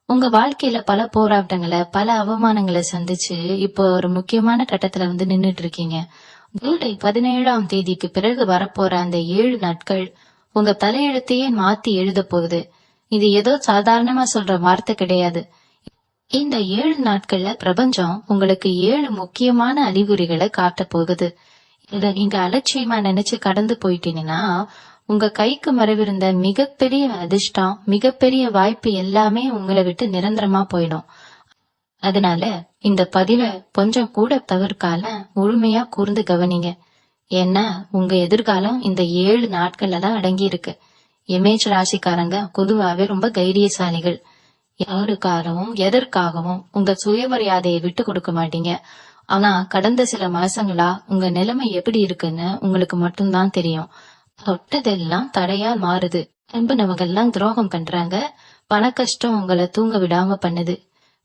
உங்க வாழ்க்கையில பல போராட்டங்களை, பல அவமானங்களை சந்திச்சு, இப்போ ஒரு முக்கியமான கட்டத்துல நின்னுட்டு இருக்கீங்க. ஜூலை 17ஆம் தேதிக்கு பிறகு வரப்போற அந்த 7 நாட்கள் உங்க தலையெழுத்தையே மாத்தி எழுத போகுது. இது ஏதோ சாதாரணமா சொல்ற வார்த்தை கிடையாது. இந்த 7 நாட்கள்ல பிரபஞ்சம் உங்களுக்கு 7 முக்கியமான அறிகுறிகளை காட்ட போகுது. இத நீங்க அலட்சியமா நினைச்சு கடந்து போயிட்டீங்கன்னா, உங்க கைக்கு மறைவிருந்த மிகப்பெரிய அதிர்ஷ்டம், மிகப்பெரிய வாய்ப்பு எல்லாமே உங்களை விட்டு நிரந்தரமா போயிடும். அதனால இந்த பதிவை கொஞ்சம் கூட தவிர்க்கால முழுமையா கூர்ந்து கவனிங்க. ஏன்னா உங்க எதிர்காலம் இந்த 7 நாட்கள்ல தான் அடங்கி இருக்கு. எமேஜ் ராசிக்காரங்க பொதுவாவே ரொம்ப தைரியசாலிகள். யாருக்காகவும் எதற்காகவும் உங்க சுயமரியாதையை விட்டு கொடுக்க மாட்டீங்க. ஆனா கடந்த சில மாசங்களா உங்க நிலைமை எப்படி இருக்குன்னு உங்களுக்கு மட்டும்தான் தெரியும். தொட்டதெல்லாம் தடையா மாறுது. நம்பினவங்கெல்லாம் துரோகம் பண்றாங்க. பண கஷ்டம் உங்களை தூங்க விடாம பண்ணுது.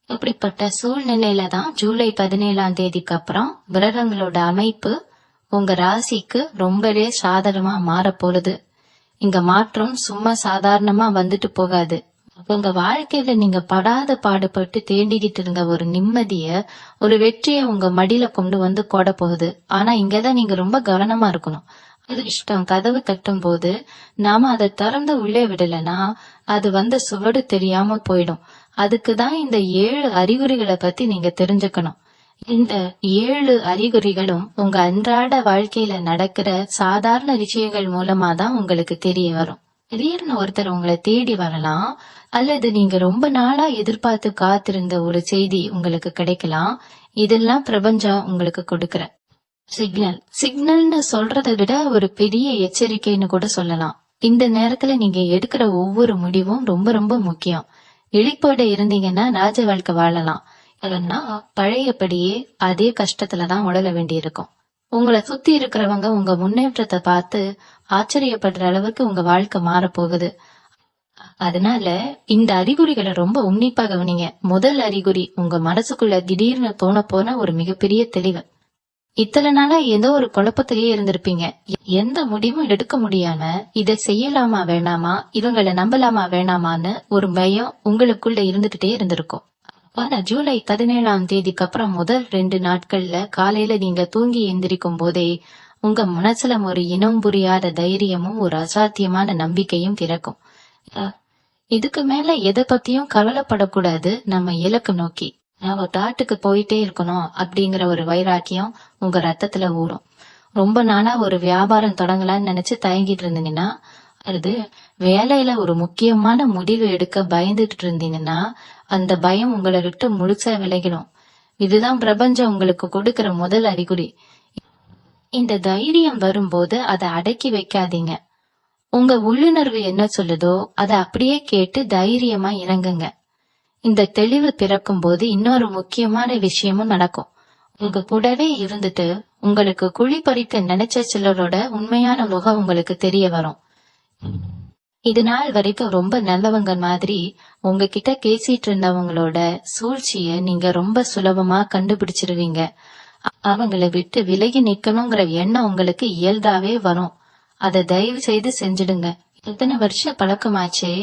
இப்படிப்பட்ட சூழ்நிலையில தான் ஜூலை 17ஆம் தேதிக்கு அப்புறம் கிரகங்களோட அமைப்பு உங்க ராசிக்கு ரொம்பவே சாதகமா மாற போகுது. இங்க மாற்றம் சும்மா சாதாரணமா வந்துட்டு போகாது. உங்க வாழ்க்கையில நீங்க படாத பாடுபட்டு தேடிக்கிட்டு இருந்த ஒரு நிம்மதிய, ஒரு வெற்றிய உங்க மடியில கொண்டு கொட போகுது. ஆனா இங்கதான் நீங்க ரொம்ப கவனமா இருக்கணும். அதிர்ஷ்டம் கதவு தட்டும் போது நாம அதை திறந்து உள்ளே விடலன்னா அது சுவடு தெரியாம போயிடும். அதுக்குதான் இந்த 7 அறிகுறிகளை பத்தி நீங்க தெரிஞ்சுக்கணும். இந்த 7 அறிகுறிகளும் உங்க அன்றாட வாழ்க்கையில நடக்கிற சாதாரண விஷயங்கள் மூலமா தான் உங்களுக்கு தெரிய வரும். திடீர்னு ஒருத்தர் உங்களை தேடி வரலாம், அல்லது நீங்க ரொம்ப நாளா எதிர்பார்த்து காத்திருந்த ஒரு செய்தி உங்களுக்கு கிடைக்கலாம். இதெல்லாம் பிரபஞ்சம் உங்களுக்கு கொடுக்கிற சிக்னல்னு சொல்றதை விட ஒரு பெரிய எச்சரிக்கைன்னு கூட சொல்லலாம். இந்த நேரத்துல நீங்க எடுக்கிற ஒவ்வொரு முடிவும் ரொம்ப ரொம்ப முக்கியம். இழிப்போட இருந்தீங்கன்னா ராஜ வாழ்க்கை வாழலாம், இல்லைன்னா பழையபடியே அதே கஷ்டத்துலதான் உழல வேண்டி இருக்கும். உங்களை சுத்தி இருக்கிறவங்க உங்க முன்னேற்றத்தை பார்த்து ஆச்சரியப்படுற அளவுக்கு உங்க வாழ்க்கை மாறப்போகுது. அதனால இந்த அறிகுறிகளை ரொம்ப உன்னிப்பா கவனிங்க. முதல் அறிகுறி, உங்க மனசுக்குள்ள திடீர்னு தோண போன ஒரு மிகப்பெரிய தெளிவு. இத்தனை நாளா ஏதோ ஒரு குழப்பத்திலேயே இருந்திருப்பீங்க. எந்த முடிவும் எடுக்க முடியாம இதை செய்யலாமா வேணாமா, இவங்களை நம்பலாமா வேணாமான்னு ஒரு பயம் உங்களுக்குள்ள இருந்துகிட்டே இருந்திருக்கும். ஆனா ஜூலை 17ஆம் தேதிக்கு அப்புறம் முதல் 2 நாட்கள்ல காலையில நீங்க தூங்கி எந்திரிக்கும் போதே உங்க மனசுல ஒரு இனம் புரியாத தைரியமும் ஒரு அசாத்தியமான நம்பிக்கையும் பிறக்கும். இதுக்கு மேல எதை பத்தியும் கவலைப்படக்கூடாது. நம்ம இலக்கு நோக்கி நம்ம தாட்டுக்கு போயிட்டே இருக்கணும் அப்படிங்கிற ஒரு வைராக்கியம் உங்க ரத்தத்துல ஊறும். ரொம்ப நாளா ஒரு வியாபாரம் தொடங்கலாம்னு நினைச்சு தயங்கிட்டு இருந்தீங்கன்னா, அது வேலையில ஒரு முக்கியமான முடிவு எடுக்க பயந்துட்டு இருந்தீங்கன்னா, அந்த பயம் உங்களை விட்டு முழுசா விலகிடும். இதுதான் பிரபஞ்சம் உங்களுக்கு கொடுக்கிற முதல் அறிகுறி. இந்த தைரியம் வரும்போது அதை அடக்கி வைக்காதீங்க. உங்க உள்ளுணர்வு என்ன சொல்லுதோ அதை அப்படியே கேட்டு தைரியமா இறங்குங்க. இந்த தெளிவு பிறக்கும் போது இன்னொரு முக்கியமான விஷயமும் நடக்கும். உங்க கூடவே இருந்துட்டு உங்களுக்கு குழி பறிக்க நினைச்ச சிலரோட உண்மையான முகம் உங்களுக்கு தெரிய வரும். இது நாள் வரைக்கும் ரொம்ப நல்லவங்க மாதிரி உங்ககிட்ட பேசிட்டு இருந்தவங்களோட சூழ்ச்சிய நீங்க ரொம்ப சுலபமா கண்டுபிடிச்சிருவீங்க. அவங்களை விட்டு விலகி நிக்கணுங்கிற எண்ணம் உங்களுக்கு இயல்பாவே வரும். அதை தயவு செய்து செஞ்சிடுங்க. எத்தனை வருஷம் பழக்கமாச்சே,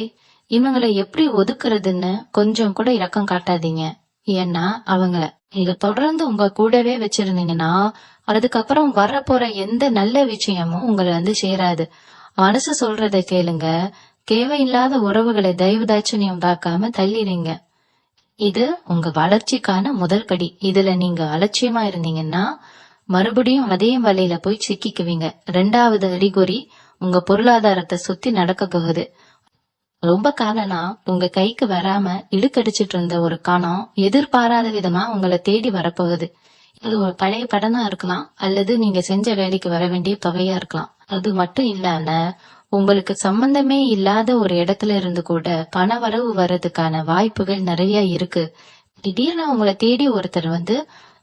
இவங்களை எப்படி ஒதுக்குறதுன்னு கொஞ்சம் கூட இரக்கம் காட்டாதீங்க. ஏன்னா அவங்கள நீங்க தொடர்ந்து உங்க கூடவே வச்சிருந்தீங்கன்னா அதுக்கப்புறம் வரப்போற எந்த நல்ல விஷயமும் உங்களை சேராது. மனசு சொல்றதை கேளுங்க. தேவையில்லாத உறவுகளை தயவு தாட்சணியம் பார்க்காம தள்ளிடுங்க. இது உங்க வளர்ச்சிக்கான முதல் படி. இதுல நீங்க அலட்சியமா இருந்தீங்கன்னா மறுபடியும் அதே வலையில போய் சிக்கிக்குவீங்க. 2வது அறிகுறி, உங்க பொருளாதாரத்தை சுத்தி நடக்க போகுது. ரொம்ப காலனா உங்க கைக்கு வராம இழுக்கடிச்சிட்டு இருந்த ஒரு காணம் எதிர்பாராத விதமா உங்களை தேடி வரப்போகுது. இது ஒரு பழைய படமா இருக்கலாம், அல்லது நீங்க செஞ்ச வேலைக்கு வர வேண்டிய தொகையா இருக்கலாம். அது மட்டும் இல்லாம உங்களுக்கு சம்பந்தமே இல்லாத ஒரு இடத்துல இருந்து கூட பண வரவு வர்றதுக்கான வாய்ப்புகள் நிறைய இருக்கு. திடீர்னு உங்களை தேடி ஒருத்தர்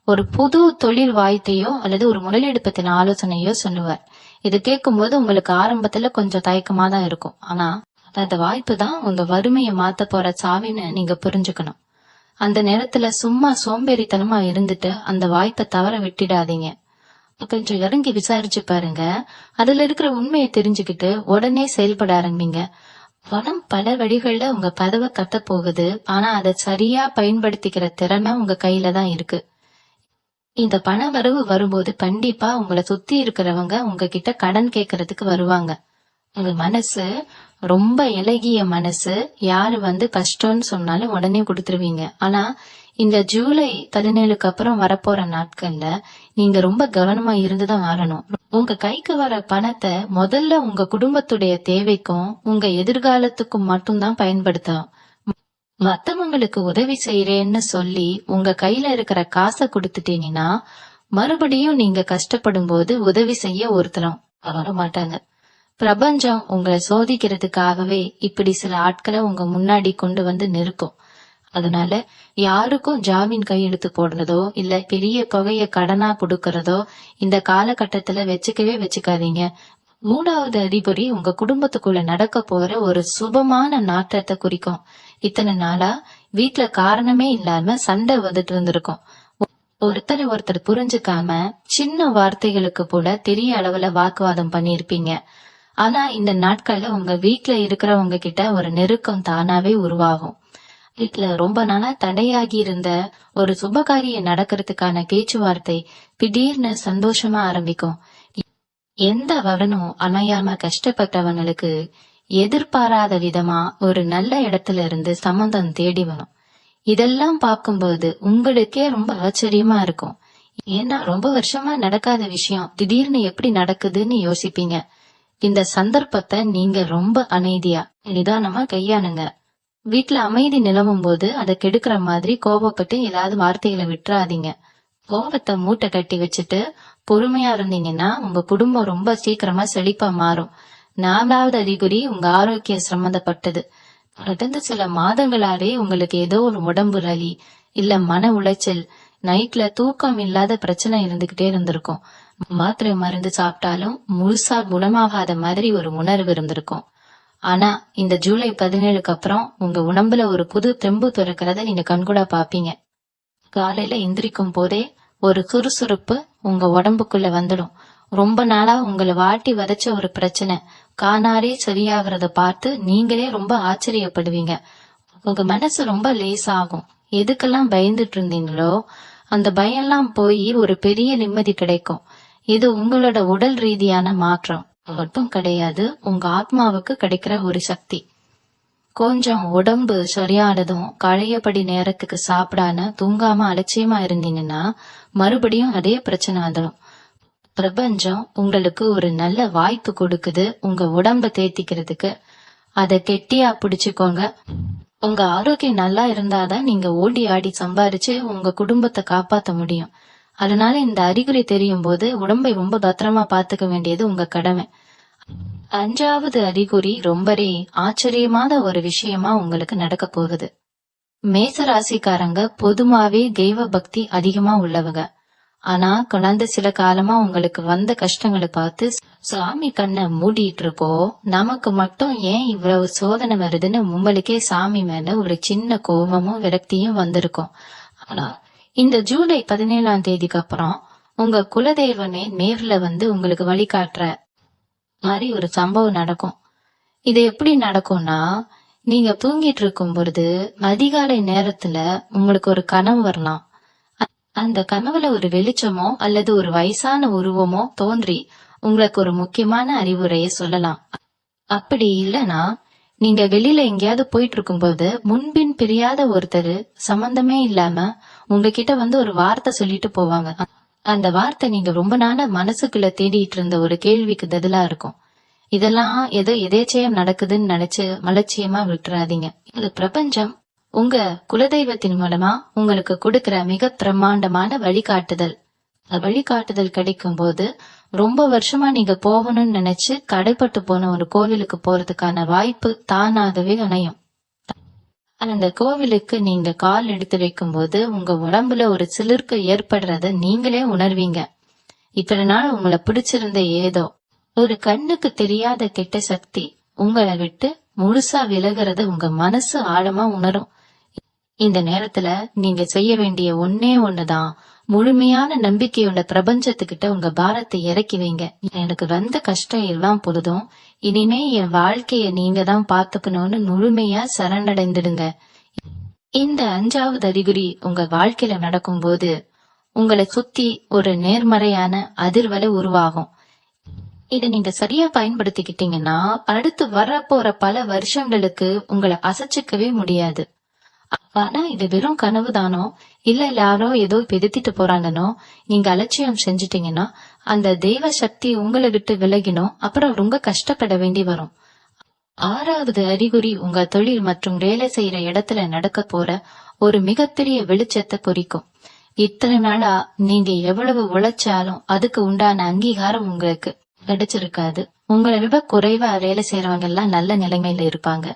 ஒரு புது தொழில் வாய்ப்பையோ அல்லது ஒரு முதலீடு பத்தின ஆலோசனையோ சொல்லுவார். இது கேட்கும் போது உங்களுக்கு ஆரம்பத்துல கொஞ்சம் தயக்கமா தான் இருக்கும். ஆனா அந்த வாய்ப்பு தான் உங்க வறுமையை மாத்த போற சாவின்னு நீங்க புரிஞ்சுக்கணும். அந்த நேரத்துல சும்மா சோம்பேறித்தனமா இருந்துட்டு அந்த வாய்ப்பை தவற விட்டுடாதீங்க. கொஞ்சம் இறங்கி விசாரிச்சு பாருங்க. அதுல இருக்கிற உண்மையை தெரிஞ்சுக்கிட்டு உடனே செயல்பட ஆரம்பிங்க. பணம் பல வழிகள்ல உங்க கதவை கத்த போகுது. ஆனா அதை சரியா பயன்படுத்திக்கிற திறமை உங்க கையில தான் இருக்கு. இந்த பண வரவு வரும்போது கண்டிப்பா உங்களை சுத்தி இருக்கிறவங்க உங்ககிட்ட கடன் கேட்கறதுக்கு வருவாங்க. உங்க மனசு ரொம்ப இளகிய மனசு. யாரு கஷ்டம்னு சொன்னாலும் உடனே கொடுத்துருவீங்க. ஆனா இந்த ஜூலை 17க்கு அப்புறம் வரப்போற நாட்கள்ல நீங்க ரொம்ப கவனமா இருந்துதான் வரணும். உங்க கைக்கு வர பணத்தை முதல்ல உங்க குடும்பத்துடைய தேவைக்கும் உங்க எதிர்காலத்துக்கும் மட்டும்தான் பயன்படுத்தணும். மத்தவங்களுக்கு உதவி செய்யறேன்னு சொல்லி உங்க கையில இருக்கிற காசை கொடுத்துட்டீங்கன்னா மறுபடியும் நீங்க கஷ்டப்படும் போது உதவி செய்ய ஒருத்தரும் வர மாட்டாங்க. பிரபஞ்சம் உங்களை சோதிக்கிறதுக்காகவே இப்படி சில ஆட்களை உங்க முன்னாடி கொண்டு நிறுத்தும். அதனால யாருக்கும் ஜாமீன் கையெழுத்து போடுறதோ இல்ல பெரிய தொகையை கடனா கொடுக்கறதோ இந்த காலகட்டத்துல வச்சுக்காதீங்க. 3வது அறிகுறி உங்க குடும்பத்துக்குள்ள நடக்க போற ஒரு சுபமான நாட்டத்தை குறிக்கும். இத்தனை நாளா வீட்டுல காரணமே இல்லாம சண்டை வந்துட்டு இருந்திருக்கும். ஒருத்தர் புரிஞ்சுக்காம சின்ன வார்த்தைகளுக்கு கூட பெரிய அளவுல வாக்குவாதம் பண்ணிருப்பீங்க. ஆனா இந்த நாட்கள்ல உங்க வீட்டுல இருக்கிறவங்க கிட்ட ஒரு நெருக்கம் தானாவே உருவாகும். வீட்டுல ரொம்ப நாளா தடையாகி இருந்த ஒரு சுபகாரியம் நடக்கிறதுக்கான பேச்சுவார்த்தை திடீர்னு சந்தோஷமா ஆரம்பிக்கும். எந்த வரனும் அமையாம கஷ்டப்பட்டவங்களுக்கு எதிர்பாராத விதமா ஒரு நல்ல இடத்துல இருந்து சம்பந்தம் தேடி வரும். இதெல்லாம் பார்க்கும்போது உங்களுக்கே ரொம்ப ஆச்சரியமா இருக்கும். ஏன்னா ரொம்ப வருஷமா நடக்காத விஷயம் திடீர்னு எப்படி நடக்குதுன்னு யோசிப்பீங்க. இந்த சந்தர்ப்பத்தை நீங்க ரொம்ப அமைதியா நிதானமா கையாளுங்க. வீட்டுல அமைதி நிலவும் போது அதை கெடுக்கிற மாதிரி கோபப்பட்டு ஏதாவது வார்த்தைகளை விட்டுறாதீங்க. கோபத்தை மூட்டை கட்டி வச்சுட்டு பொறுமையா இருந்தீங்கன்னா உங்க குடும்பம் ரொம்ப சீக்கிரமா செழிப்பா மாறும். 4வது அறிகுறி உங்க ஆரோக்கியம் சம்பந்தப்பட்டது. கடந்த சில மாதங்களாவே உங்களுக்கு ஏதோ ஒரு உடம்பு வலி இல்ல மன உளைச்சல், நைட்ல தூக்கம் இல்லாத பிரச்சனை இருந்துகிட்டே இருந்திருக்கும். மாத்திரை மருந்து சாப்பிட்டாலும் முழுசா குணமாகாத மாதிரி ஒரு உணர்வு இருந்திருக்கும். ஆனா இந்த ஜூலை 17க்கு அப்புறம் உங்க உடம்புல ஒரு புது தெம்பு துறக்கிறத நீங்க கண்கூடா பாப்பீங்க. காலையில எந்திரிக்கும் போதே ஒரு சுறுசுறுப்பு உங்க உடம்புக்குள்ள வந்துடும். ரொம்ப நாளா உங்களை வாட்டி வதச்ச ஒரு பிரச்சனை காணாரே சரியாகிறத பார்த்து நீங்களே ரொம்ப ஆச்சரியப்படுவீங்க. உங்க மனசு ரொம்ப லேசாகும். எதுக்கெல்லாம் பயந்துட்டு இருந்தீங்களோ அந்த பயம்லாம் போய் ஒரு பெரிய நிம்மதி கிடைக்கும். இது உங்களோட உடல் ரீதியான மாற்றம் மட்டும் கிடையாது, உங்க ஆத்மாவுக்கு கிடைக்கிற ஒரு சக்தி. கொஞ்சம் உடம்பு சரியானதும் கழையபடி நேரத்துக்கு சாப்பிடாம தூங்காம அலட்சியமா இருந்தீங்கன்னா மறுபடியும் அதே பிரச்சனை வந்துடும். பிரபஞ்சம் உங்களுக்கு ஒரு நல்ல வாய்ப்பு கொடுக்குது உங்க உடம்ப தேத்திக்கிறதுக்கு. அதை கெட்டியா பிடிச்சுக்கோங்க. உங்க ஆரோக்கியம் நல்லா இருந்தாதான் நீங்க ஓடி ஆடி சம்பாரிச்சு உங்க குடும்பத்தை காப்பாத்த முடியும். அதனால இந்த அறிகுறி தெரியும் போது உடம்பை ரொம்ப பத்திரமா பாத்துக்க வேண்டியது உங்க கடமை. 5வது அறிகுறி ரொம்பவே ஆச்சரியமான ஒரு விஷயமா உங்களுக்கு நடக்க போகுது. மேசராசிக்காரங்க பொதுவாவே தெய்வ பக்தி அதிகமா உள்ளவங்க. ஆனா கடந்த சில காலமா உங்களுக்கு வந்த கஷ்டங்களை பார்த்து சாமி கண்ணை மூடிட்டு இருக்கோ, நமக்கு மட்டும் ஏன் இவ்வளவு சோதனை வருதுன்னு உங்களுக்கே சாமி மேல ஒரு சின்ன கோபமும் விரக்தியும் வந்திருக்கும். ஆனா இந்த ஜூலை 17ஆம் தேதிக்கு அப்புறம் உங்க குலதெய்வமே நேர்ல உங்களுக்கு வழிகாட்டுற மாதிரி ஒரு சம்பவம் நடக்கும். இது எப்படி நடக்கும்னா, நீங்க தூங்கிட்டு இருக்கும் பொழுது அதிகாலை நேரத்துல உங்களுக்கு ஒரு கனவு வரலாம். அந்த கனவுல ஒரு வெளிச்சமோ அல்லது ஒரு வயசான உருவமோ தோன்றி உங்களுக்கு ஒரு முக்கியமான அறிவுரையை சொல்லலாம். அப்படி இல்லைன்னா நீங்க வெளியில எங்கேயாவது போயிட்டு இருக்கும்போது முன்பின் பிரியாத ஒருத்தர் சம்பந்தமே இல்லாம உங்ககிட்ட ஒரு வார்த்தை சொல்லிட்டு போவாங்க. அந்த வார்த்தை நீங்க ரொம்ப நாள மனசுக்குள்ள தேடிட்டு இருந்த ஒரு கேள்விக்கு பதிலா இருக்கும். இதெல்லாம் ஏதோ எதேச்சையம் நடக்குதுன்னு நினைச்சு அலட்சியமா விட்டுறாதீங்க. இது பிரபஞ்சம் உங்க குலதெய்வத்தின் மூலமா உங்களுக்கு கொடுக்கிற மிக பிரம்மாண்டமான வழிகாட்டுதல். வழிகாட்டுதல் கிடைக்கும் போது ரொம்ப வருஷமா நீங்க போகணும்னு நினைச்சு கடைப்பட்டு போன ஒரு கோவிலுக்கு போறதுக்கான வாய்ப்பு தானாகவே அமையும். அந்த கோவிலுக்கு நீங்க கால் எடுத்து வைக்கும் போது உங்க உடம்புல ஒரு சிலிர்க்கு ஏற்படுறத நீங்களே உணர்வீங்க. இத்தனை நாள் உங்களை பிடிச்சிருந்த ஏதோ ஒரு கண்ணுக்கு தெரியாத கெட்ட சக்தி உங்களை விட்டு முழுசா விலகிறத உங்க மனசு ஆழமா உணரும். இந்த நேரத்துல நீங்க செய்ய வேண்டிய ஒன்னே ஒண்ணுதான், முழுமையான நம்பிக்கையுள்ள பிரபஞ்சத்துக்கிட்ட உங்க பாரத்தை இறக்கி வைங்க. எனக்கு வந்த கஷ்டம் எல்லாம் பொழுதும் இனிமே என் வாழ்க்கைய நீங்க தான் பாத்துக்கணும்னு முழுமையா சரணடைந்துடுங்க. இந்த 5வது அறிகுறி உங்க வாழ்க்கையில நடக்கும் போது உங்களை சுத்தி ஒரு நேர்மறையான அதிர்வலை உருவாகும். இதை நீங்க சரியா பயன்படுத்திக்கிட்டீங்கன்னா அடுத்து வரப்போற பல வருஷங்களுக்கு உங்களை அசைச்சிக்கவே முடியாது. ஆனா இது வெறும் கனவுதானோ, இல்ல யாரோ ஏதோ பெதுத்திட்டு போறாங்கன்னோ நீங்க அலட்சியம் செஞ்சுட்டீங்கன்னா அந்த தெய்வ சக்தி உங்களை விட்டு விலகினோம், அப்புறம் ரொம்ப கஷ்டப்பட வேண்டி வரும். 6வது அறிகுறி உங்க தொழில் மற்றும் வேலை செய்யற இடத்துல நடக்க போற ஒரு மிகப்பெரிய வெளிச்சத்தை குறிக்கும். இத்தனை நாளா நீங்க எவ்வளவு உழைச்சாலும் அதுக்கு உண்டான அங்கீகாரம் உங்களுக்கு கிடைச்சிருக்காது. உங்களை விட குறைவா வேலை செய்யறவங்க எல்லாம் நல்ல நிலைமையில இருப்பாங்க.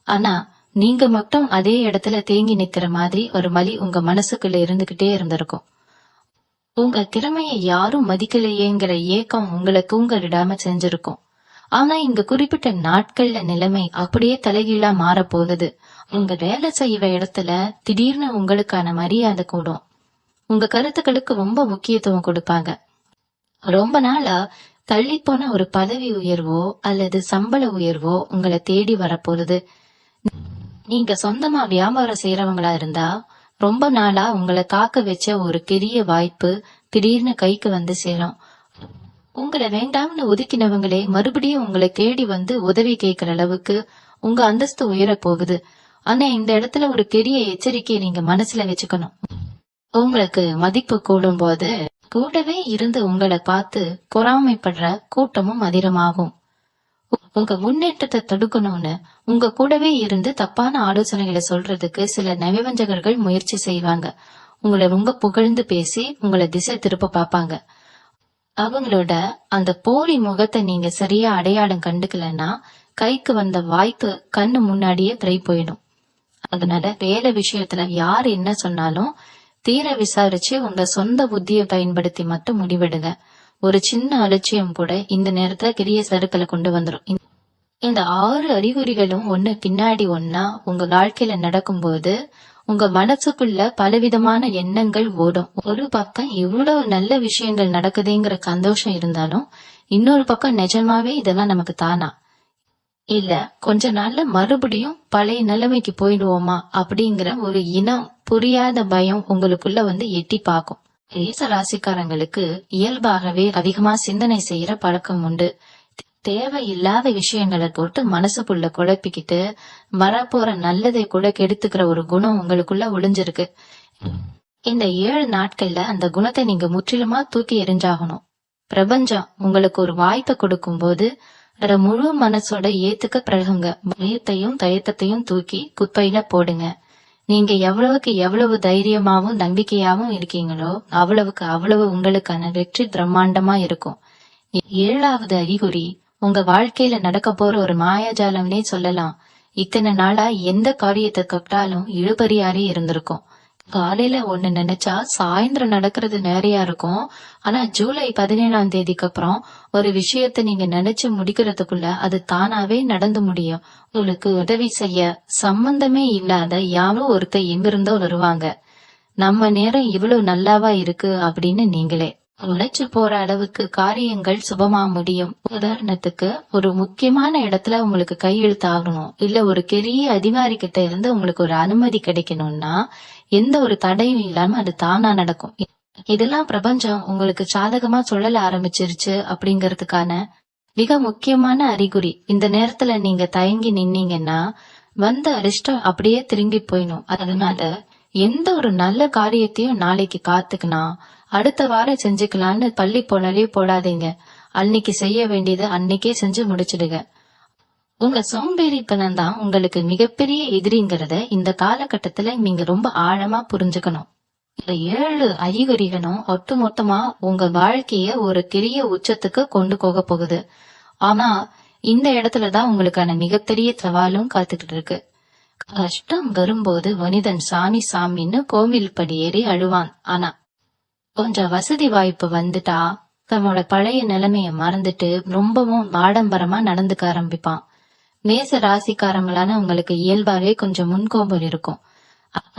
ஆனா நீங்க மட்டும் அதே இடத்துல தேங்கி நிக்கிற மாதிரி ஒரு வலி உங்க மனசுக்குள்ள இருந்துகிட்டே இருந்திருக்கும். உங்க திறமையை யாரும் மதிக்கலையேங்கிற ஏக்கம் உங்களை தூங்க விடாம செஞ்சிருக்கும். ஆனா இங்க குறிப்பிட்ட நாட்கள்ல நிலைமை அப்படியே தலைகீழா மாற போகுது. உங்க வேலை செய்யற இடத்துல திடீர்னு உங்களுக்கான மரியாதை கூடும். உங்க கருத்துக்களுக்கு ரொம்ப முக்கியத்துவம் கொடுப்பாங்க. ரொம்ப நாளா தள்ளி போன ஒரு பதவி உயர்வோ அல்லது சம்பள உயர்வோ உங்களை தேடி வரப்போகுது. நீங்க சொந்தமா வியாபாரம் செய்யறவங்களா இருந்தா ரொம்ப நாளா உங்களை காக்க வச்ச ஒரு பெரிய வாய்ப்பு திடீர்னு கைக்கு வந்து சேரும். உங்களை வேண்டாம்னு ஒதுக்கினவங்களே மறுபடியும் உங்களை தேடி வந்து உதவி கேட்கிற அளவுக்கு உங்க அந்தஸ்து உயர போகுது. ஆனா இந்த இடத்துல ஒரு பெரிய எச்சரிக்கையை நீங்க மனசுல வச்சுக்கணும். உங்களுக்கு மதிப்பு கூடும் போது கூடவே இருந்து உங்களை பார்த்து பொறாமைப்படுற கூட்டமும் அதிகமாகும். உங்க முன்னேற்றத்தை தடுக்கணும்னு உங்க கூடவே இருந்து தப்பான ஆலோசனைகளை சொல்றதுக்கு சில நயவஞ்சகர்கள் முயற்சி செய்வாங்க. உங்களை ரொம்ப புகழ்ந்து பேசி உங்களை திசை திருப்ப பாப்பாங்க. அவங்களோட அந்த போலி முகத்தை நீங்க சரியா அடையாளம் கண்டுக்கலன்னா கைக்கு வந்த வாய்ப்பு கண்ணு முன்னாடியே திரை போயிடும். அதனால வேலை விஷயத்துல யார் என்ன சொன்னாலும் தீர விசாரிச்சு உங்க சொந்த புத்தியை பயன்படுத்தி மட்டும் முடிவெடுங்க. ஒரு சின்ன அலட்சியம் கூட இந்த நேரத்துல பெரிய சறுக்கலை கொண்டு வந்துடும். இந்த 6 அறிகுறிகளும் ஒண்ணு பின்னாடி ஒன்னா உங்க வாழ்க்கையில நடக்கும்போது உங்க மனசுக்குள்ள பலவிதமான எண்ணங்கள் ஓடும். ஒரு பக்கம் இவ்வளவு நல்ல விஷயங்கள் நடக்குதுங்கிற சந்தோஷம் இருந்தாலும் இன்னொரு பக்கம் நிஜமாவே இதெல்லாம் நமக்கு தானா இல்ல கொஞ்ச நாள்ல மறுபடியும் பழைய நிலைமைக்கு போயிடுவோமா அப்படிங்கிற ஒரு இனம் புரியாத பயம் உங்களுக்குள்ள வந்து எட்டி பார்க்கும். மேச ராசிக்காரங்களுக்கு இயல்பாகவே அதிகமா சிந்தனை செய்யற பழக்கம் உண்டு. தேவையில்லாத விஷயங்களை போட்டு மனசுக்குள்ள குழப்பிக்கிட்டு வரப்போற நல்லதை கூட கெடுத்துக்கிற ஒரு குணம் உங்களுக்குள்ள ஒளிஞ்சிருக்கு. இந்த 7 நாட்கள்ல அந்த குணத்தை நீங்க முற்றிலுமா தூக்கி எறிஞ்சாகணும். பிரபஞ்சம் உங்களுக்கு ஒரு வாய்ப்பை கொடுக்கும் போது அத முழு மனசோட ஏத்துக்க பழகுங்க. பயத்தையும் தயக்கத்தையும் தூக்கி குப்பையில போடுங்க. நீங்க எவ்வளவுக்கு எவ்வளவு தைரியமாவும் நம்பிக்கையாவும் இருக்கீங்களோ அவ்வளவுக்கு அவ்வளவு உங்களுக்கான வெற்றி பிரம்மாண்டமா இருக்கும். 7வது அறிகுறி உங்க வாழ்க்கையில நடக்க போற ஒரு மாயாஜாலம்னே சொல்லலாம். இத்தனை நாளா எந்த காரியத்தை தொட்டாலும் இழுபறியாரே இருந்திருக்கும். காலையில ஒண்ணு நினைச்சா சாயந்தரம் நடக்கிறது நிறைய இருக்கும். ஆனா ஜூலை 17ஆம் தேதிக்கு அப்புறம் ஒரு விஷயத்த நீங்க நினைச்சு முடிக்கிறதுக்குள்ள அது தானாவே நடந்து முடியும். உங்களுக்கு உதவி செய்ய சம்பந்தமே இல்லாத யாரோ ஒருத்தர் எங்கிருந்தோ வருவாங்க. நம்ம நேரம் இவ்வளவு நல்லாவா இருக்கு அப்படின்னு நீங்களே உழைச்சு போற அளவுக்கு காரியங்கள் சுபமா முடியும். உதாரணத்துக்கு ஒரு முக்கியமான இடத்துல உங்களுக்கு கையெழுத்து ஆகணும், இல்ல ஒரு பெரிய அதிகாரி கிட்ட இருந்து உங்களுக்கு ஒரு அனுமதி கிடைக்கணும்னா எந்த ஒரு தடையும் இல்லாம அது தானா நடக்கும். இதெல்லாம் பிரபஞ்சம் உங்களுக்கு சாதகமா சொல்லல ஆரம்பிச்சிருச்சு அப்படிங்கறதுக்கான மிக முக்கியமான அறிகுறி. இந்த நேரத்துல நீங்க தயங்கி நின்னீங்கன்னா வந்த அதிர்ஷ்டம் அப்படியே திரும்பி போயிடும். அதனால எந்த ஒரு நல்ல காரியத்தையும் நாளைக்கு காத்துக்கலாம், அடுத்த வாரம் செஞ்சுக்கலாம்னு பள்ளி போனாலே போடாதீங்க. அன்னைக்கு செய்ய வேண்டியது அன்னைக்கே செஞ்சு முடிச்சிடுங்க. உங்க சோம்பேறித்தனம் தான் உங்களுக்கு மிகப்பெரிய எதிரிங்கிறத இந்த காலகட்டத்துல நீங்க ரொம்ப ஆழமா புரிஞ்சுக்கணும். இந்த 7 அறிகுறிகளும் ஒட்டுமொத்தமா உங்க வாழ்க்கைய ஒரு பெரிய உச்சத்துக்கு கொண்டு போக போகுது. ஆனா இந்த இடத்துலதான் உங்களுக்கான மிகப்பெரிய சவாலும் காத்துக்கிட்டு இருக்கு. கஷ்டம் வரும்போது மனிதன் சாமி சாமின்னு கோவில் படி ஏறி அழுவான். ஆனா கொஞ்சம் வசதி வாய்ப்பு வந்துட்டா தன்னோட பழைய நிலைமைய மறந்துட்டு ரொம்பவும் ஆடம்பரமா நடந்துக்க ஆரம்பிப்பான். மேச ராசிக்காரங்களான உங்களுக்கு இயல்பாவே கொஞ்சம் முன்கோபம் இருக்கும்.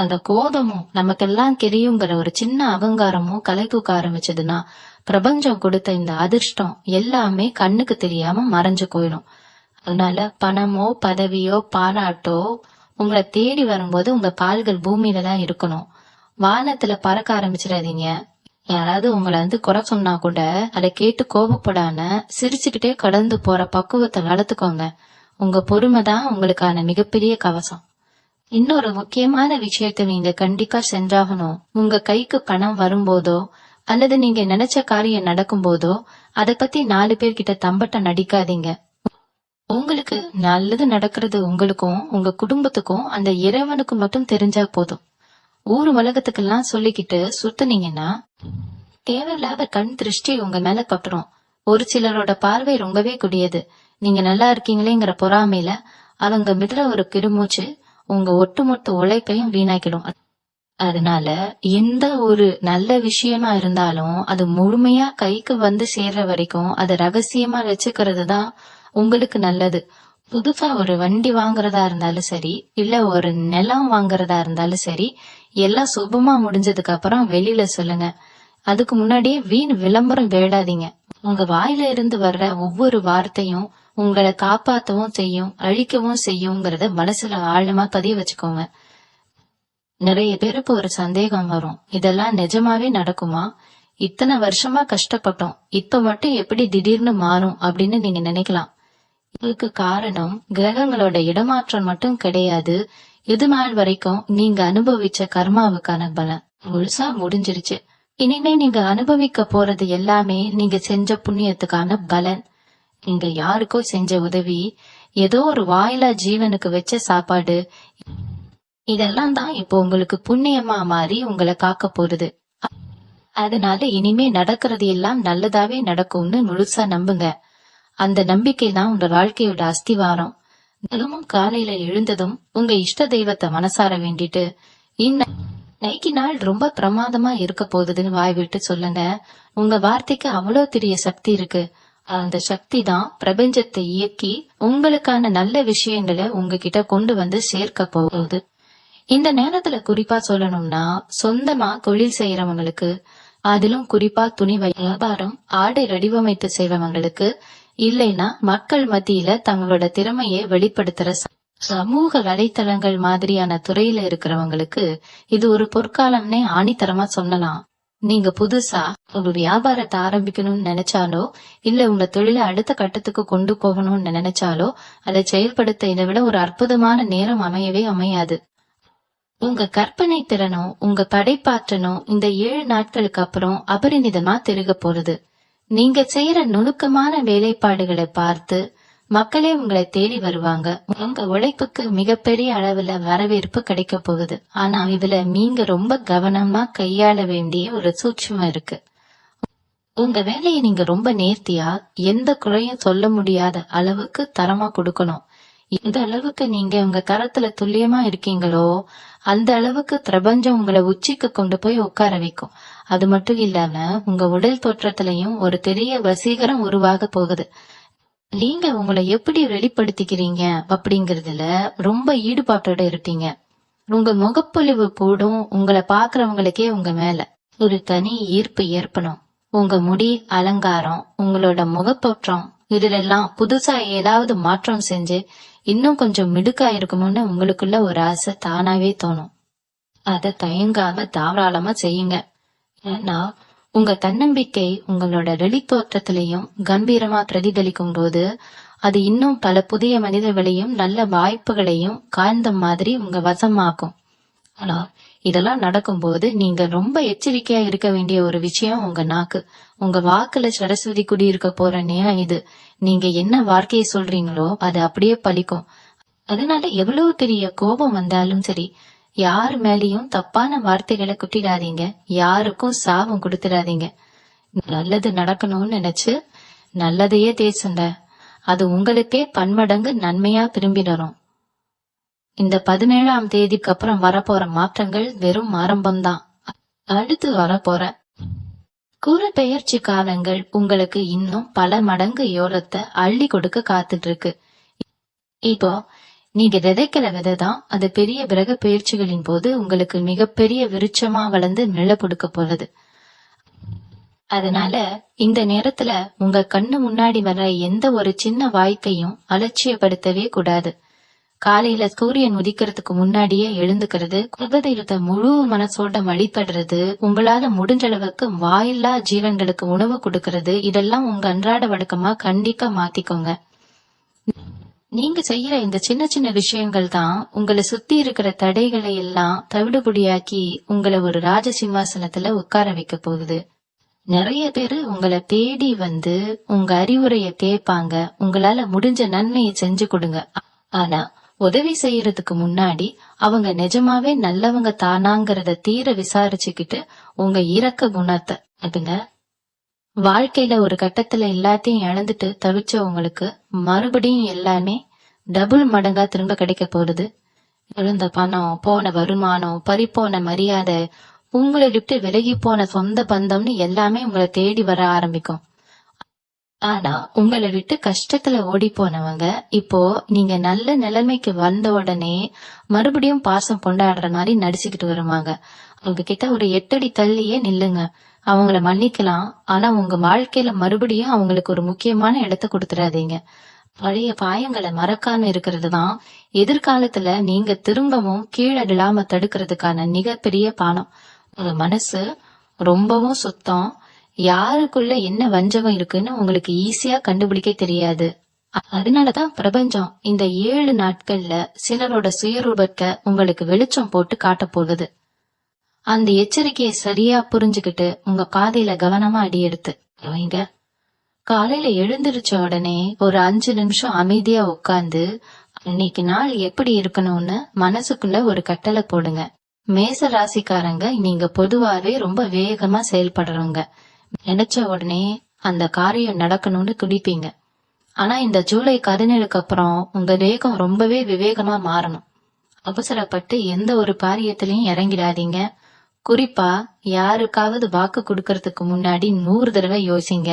அந்த கோபமும் நமக்கெல்லாம் தெரியுங்கிற ஒரு சின்ன அகங்காரமும் களை தூக்க ஆரம்பிச்சதுன்னா பிரபஞ்சம் கொடுத்த இந்த அதிர்ஷ்டம் எல்லாமே கண்ணுக்கு தெரியாம மறைஞ்சு போயிடும். அதனால பணமோ பதவியோ பாராட்டோ உங்களை தேடி வரும்போது உங்க கால்கள் பூமியில தான் இருக்கணும். வானத்துல பறக்க ஆரம்பிச்சிடாதீங்க. யாராவது உங்களை குறை சொன்னா கூட அதை கேட்டு கோபப்படாம சிரிச்சுக்கிட்டே கடந்து போற பக்குவத்தை வளர்த்துக்கோங்க. உங்க பொறுமை தான் உங்களுக்கான மிகப்பெரிய கவசம். இன்னொரு முக்கியமான விஷயத்த நீங்க கண்டிப்பா செஞ்சாகணும். உங்க கைக்கு பணம் வரும்போதோ அல்லது நீங்க நினைச்ச காரியம் நடக்கும் போதோ அதை பத்தி 4 பேர்கிட்ட தம்பட்ட நடிக்காதீங்க. உங்களுக்கு நல்லது நடக்கிறது உங்களுக்கும் உங்க குடும்பத்துக்கும் அந்த இறைவனுக்கு மட்டும் தெரிஞ்சா போதும். ஊர் உலகத்துக்கெல்லாம் சொல்லிக்கிட்டு சுத்துனீங்கன்னா தேவையில்லாத கண் திருஷ்டி உங்க மேல பட்டுரும். ஒரு சிலரோட பார்வை ரொம்பவே கூடியது. நீங்க நல்லா இருக்கீங்களேங்கிற பொறாமையில அவங்க விடுற ஒரு கிருமூச்சு உங்க ஒட்டுமொத்த உழைப்பையும் வீணாக்கிடும். அதனால எந்த ஒரு நல்ல விஷயமா இருந்தாலும் அது முழுமையா கைக்கு வந்து சேர்ற வரைக்கும் அதை ரகசியமா வச்சுக்கிறது தான் உங்களுக்கு நல்லது. புதுசா ஒரு வண்டி வாங்குறதா இருந்தாலும் சரி, இல்ல ஒரு நிலம் வாங்குறதா இருந்தாலும் சரி, எல்லாம் சுபமா முடிஞ்சதுக்கு அப்புறம் வெளியில சொல்லுங்க. அதுக்கு முன்னாடியே வீண் விளம்பரம் வேடாதீங்க. உங்க வாயில இருந்து வர்ற ஒவ்வொரு வார்த்தையும் உங்களை காப்பாத்தவும் செய்யும், அழிக்கவும் செய்யுங்கிறத மனசுல ஆழமா பதிய வச்சுக்கோங்க. நிறைய பேருக்கு ஒரு சந்தேகம் வரும், இதெல்லாம் நிஜமாவே நடக்குமா? இத்தனை வருஷமா கஷ்டப்பட்டோம், இப்ப மட்டும் எப்படி திடீர்னு மாறும் அப்படின்னு நீங்க நினைக்கலாம். இதுக்கு காரணம் கிரகங்களோட இடமாற்றம் மட்டும் கிடையாது. இது நாள் வரைக்கும் நீங்க அனுபவிச்ச கர்மாவுக்கான பலன் முழுசா முடிஞ்சிருச்சு. இனிமே நீங்க அனுபவிக்க போறது எல்லாமே நீங்க செஞ்ச புண்ணியத்துக்கான பலன். நீங்க யாருக்கோ செஞ்ச உதவி, ஏதோ ஒரு வாயிலா ஜீவனுக்கு வச்ச சாப்பாடு, இதெல்லாம் தான் இப்போ உங்களுக்கு புண்ணியமா மாறி உங்களை காக்க போறது. அதனால இனிமே நடக்கிறது எல்லாம் நல்லதாவே நடக்கும்னு முழுசா நம்புங்க. அந்த நம்பிக்கை தான் உங்க வாழ்க்கையோட அஸ்திவாரம். தினமும் காலையில எழுந்ததும் உங்க இஷ்ட தெய்வத்தை மனசார வேண்டிட்டு இன்னைக்கு நாள் ரொம்ப பிரமாதமா இருக்க போகுதுன்னு வாய் விட்டு சொல்லுங்க. உங்க வார்த்தைக்கு அவ்வளவு பெரிய சக்தி இருக்கு. அந்த சக்தி தான் பிரபஞ்சத்தை இயக்கி உங்களுக்கான நல்ல விஷயங்களை உங்ககிட்ட கொண்டு வந்து சேர்க்க போகுது. இந்த நேரத்துல குறிப்பா சொல்லணும்னா, சொந்தமா தொழில் செய்யறவங்களுக்கு, அதிலும் குறிப்பா துணி வியாபாரம், ஆடை வடிவமைத்து செய்வங்களுக்கு, இல்லைன்னா மக்கள் மத்தியில தங்களோட திறமையை வெளிப்படுத்துற சமூக வலைத்தளங்கள் மாதிரியான துறையில இருக்கிறவங்களுக்கு இது ஒரு பொற்காலம்னே ஆணித்தரமா சொல்லலாம். நீங்க புதுசா ஒரு வியாபாரத்தை ஆரம்பிக்கணும்னு நினைச்சாலோ, இல்ல உங்க தொழிலை அடுத்த கட்டத்துக்கு கொண்டு போகணும்னு நினைச்சாலோ, அதை செயல்படுத்த இதை விட ஒரு அற்புதமான நேரம் அமையவே அமையாது. உங்க கற்பனை திறனும் உங்க படைப்பாற்றனும் இந்த 7 நாட்களுக்கு அப்புறம் அபரிமிதமா பெருக போறது. நீங்க செய்யற நுணுக்கமான வேலைப்பாடுகளை பார்த்து மக்களே உங்களை தேடி வருவாங்க. உங்க உழைப்புக்கு மிகப்பெரிய அளவுல வரவேற்பு கிடைக்க போகுது. ஆனா இதுல நீங்க ரொம்ப கவனமா கையாள வேண்டிய ஒரு சூட்சுமம் இருக்கு. உங்க வேலையை நீங்க ரொம்ப நேர்த்தியா, எந்த குறையும் சொல்ல முடியாத அளவுக்கு தரமா கொடுக்கணும். எந்த அளவுக்கு நீங்க உங்க கரத்துல துல்லியமா இருக்கீங்களோ அந்த அளவுக்கு பிரபஞ்சம் உங்களை உச்சிக்கு கொண்டு போய் உட்கார வைக்கும். அது மட்டும் இல்லாம உங்க உடல் தோற்றத்திலையும் ஒரு பெரிய வசீகரம் உருவாக போகுது. நீங்க உங்களை எப்படி வெளிப்படுத்திக்கிறீங்க அப்படிங்கறதுல ரொம்ப ஈடுபாட்டோட இருப்பீங்க. உங்க முகப்பொலிவு கூடும் உங்களை பாக்குறவங்களுக்கே உங்க மேல ஒரு தனி ஈர்ப்பு ஏற்படும். உங்க முடி அலங்காரம், உங்களோட முகத்தோற்றம், இதுலெல்லாம் புதுசா ஏதாவது மாற்றம் செஞ்சு இன்னும் கொஞ்சம் மிடுக்கா இருக்கணும்னு உங்களுக்குள்ள ஒரு ஆசை தானாவே தோணும். அத தயங்காம தாராளமா செய்யுங்க. ஏன்னா உங்க தன்னம்பிக்கை உங்களோட வெளித்தோற்றத்திலையும் கம்பீரமா பிரதிபலிக்கும் போது அது இன்னும் பல புதிய மனிதர்களையும் நல்ல வாய்ப்புகளையும் காய்ந்த மாதிரி உங்க வசமாக்கும். ஆனா இதெல்லாம் நடக்கும்போது நீங்க ரொம்ப எச்சரிக்கையா இருக்க வேண்டிய ஒரு விஷயம் உங்க நாக்கு. உங்க வாக்குல சரஸ்வதி குடியிருக்க போற நேரம் இது. நீங்க என்ன வார்த்தையை சொல்றீங்களோ அது அப்படியே பலிக்கும். அதனால எவ்வளவு பெரிய கோபம் வந்தாலும் சரி, யார் மேலேயும் தப்பான வார்த்தைகளை குட்டிடாதீங்க, யாருக்கும் சாபம் கொடுத்துடாதீங்க. நல்லது நடக்கணும்னு நினைச்சு நல்லதையே பேசுங்க. அது உங்களுக்கே பன்மடங்கு நன்மையா திரும்பி வரும். இந்த 17ஆம் தேதிக்கு அப்புறம் வரப்போற மாற்றங்கள் வெறும் ஆரம்பம்தான். அடுத்து வரப்போற குரு பெயர்ச்சி காலங்கள் உங்களுக்கு இன்னும் பல மடங்கு யோகத்தை அள்ளி கொடுக்க காத்துட்டு இருக்கு. இப்போ நீங்க விதைக்கிற விதைதான் அது பெரிய கிரக பயிற்சிகளின் போது உங்களுக்கு மிகப்பெரிய விருட்சமா வளர்ந்து நிழ கொடுக்க போறது. அதனால இந்த நேரத்துல உங்க கண்ணு முன்னாடி வர்ற எந்த ஒரு சின்ன வாய்ப்பையும் அலட்சியப்படுத்தவே கூடாது. காலையில சூரியன் உதிக்கிறதுக்கு முன்னாடியே எழுந்துக்கிறது, குலதெய்வத்தை முழு மனசோட வழிபடுறது, உங்களால முடிஞ்ச அளவுக்கு வாயில்லா ஜீவன்களுக்கு உணவு கொடுக்கறது, இதெல்லாம் உங்க அன்றாட வழக்கமா கண்டிப்பா மாத்திக்கோங்க. நீங்க செய்யற இந்த சின்ன சின்ன விஷயங்கள் தான் உங்களை சுத்தி இருக்கிற தடைகளை எல்லாம் தவிடுபடியாக்கி உங்களை ஒரு ராஜ சிம்மாசனத்துல உட்கார வைக்க போகுது. நிறைய பேரு உங்களை தேடி வந்து உங்க அறிவுரைய கேட்பாங்க, உங்களால முடிஞ்ச நன்மையை செஞ்சு கொடுங்க. ஆனா உதவி செய்யறதுக்கு முன்னாடி அவங்க நிஜமாவே நல்லவங்க தானாங்கிறத தீர விசாரிச்சுக்கிட்டு உங்க இரக்க குணத்தை அதுங்க. வாழ்க்கையில ஒரு கட்டத்துல எல்லாத்தையும் இழந்துட்டு தவிச்சவங்களுக்கு மறுபடியும் எல்லாமே டபுள் மடங்கா திரும்ப கிடைக்க போறது. இழந்த பணம், போன வருமானம், பறிப்போன மரியாதை, உங்களை விட்டு விலகி போன சொந்த பந்தம்னு எல்லாமே உங்களை தேடி வர ஆரம்பிக்கும். ஆனா உங்களை விட்டு கஷ்டத்துல ஓடி போனவங்க இப்போ நீங்க நல்ல நிலைமைக்கு வந்த உடனே மறுபடியும் பாசம் கொண்டாடுற மாதிரி நடிச்சுக்கிட்டு வருவாங்க. அவங்க கிட்ட ஒரு 8 அடி தள்ளியே நில்லுங்க. அவங்கள மன்னிக்கலாம், ஆனா உங்க வாழ்க்கையில மறுபடியும் அவங்களுக்கு ஒரு முக்கியமான இடத்த கொடுத்துடாதீங்க. பழைய பாயங்களை மறக்காம இருக்கிறது தான் எதிர்காலத்துல நீங்க திரும்பவும் கீழே விழாம தடுக்கிறதுக்கான மிகப்பெரிய பானம். உங்க மனசு ரொம்பவும் சுத்தம். யாருக்குள்ள என்ன வஞ்சகம் இருக்குன்னு உங்களுக்கு ஈஸியா கண்டுபிடிக்க தெரியாது. அதனாலதான் பிரபஞ்சம் இந்த 7 நாட்கள்ல சிலரோட சுயரூபத்தை உங்களுக்கு வெளிச்சம் போட்டு காட்ட போகுது. அந்த எச்சரிக்கையை சரியா புரிஞ்சுக்கிட்டு உங்க பாதையில கவனமா அடி எடுத்து வைங்க. காலையில எழுந்திருச்ச உடனே ஒரு 5 நிமிஷம் அமைதியா உட்கார்ந்து அன்னைக்கு நாள் எப்படி இருக்கணும்னு மனசுக்குள்ள ஒரு கட்டளை போடுங்க. மேச ராசிக்காரங்க நீங்க பொதுவாவே ரொம்ப வேகமா செயல்படுறவங்க. நினைச்ச உடனே அந்த காரியம் நடக்கணும்னு துடிப்பீங்க. ஆனா இந்த ஜூலை 17க்கு அப்புறம் உங்க வேகம் ரொம்பவே விவேகமா மாறணும். அவசரப்பட்டு எந்த ஒரு காரியத்திலையும் இறங்கிடாதீங்க. குறிப்பா யாருக்காவது வாக்கு கொடுக்கறதுக்கு முன்னாடி 100 தடவை யோசிங்க.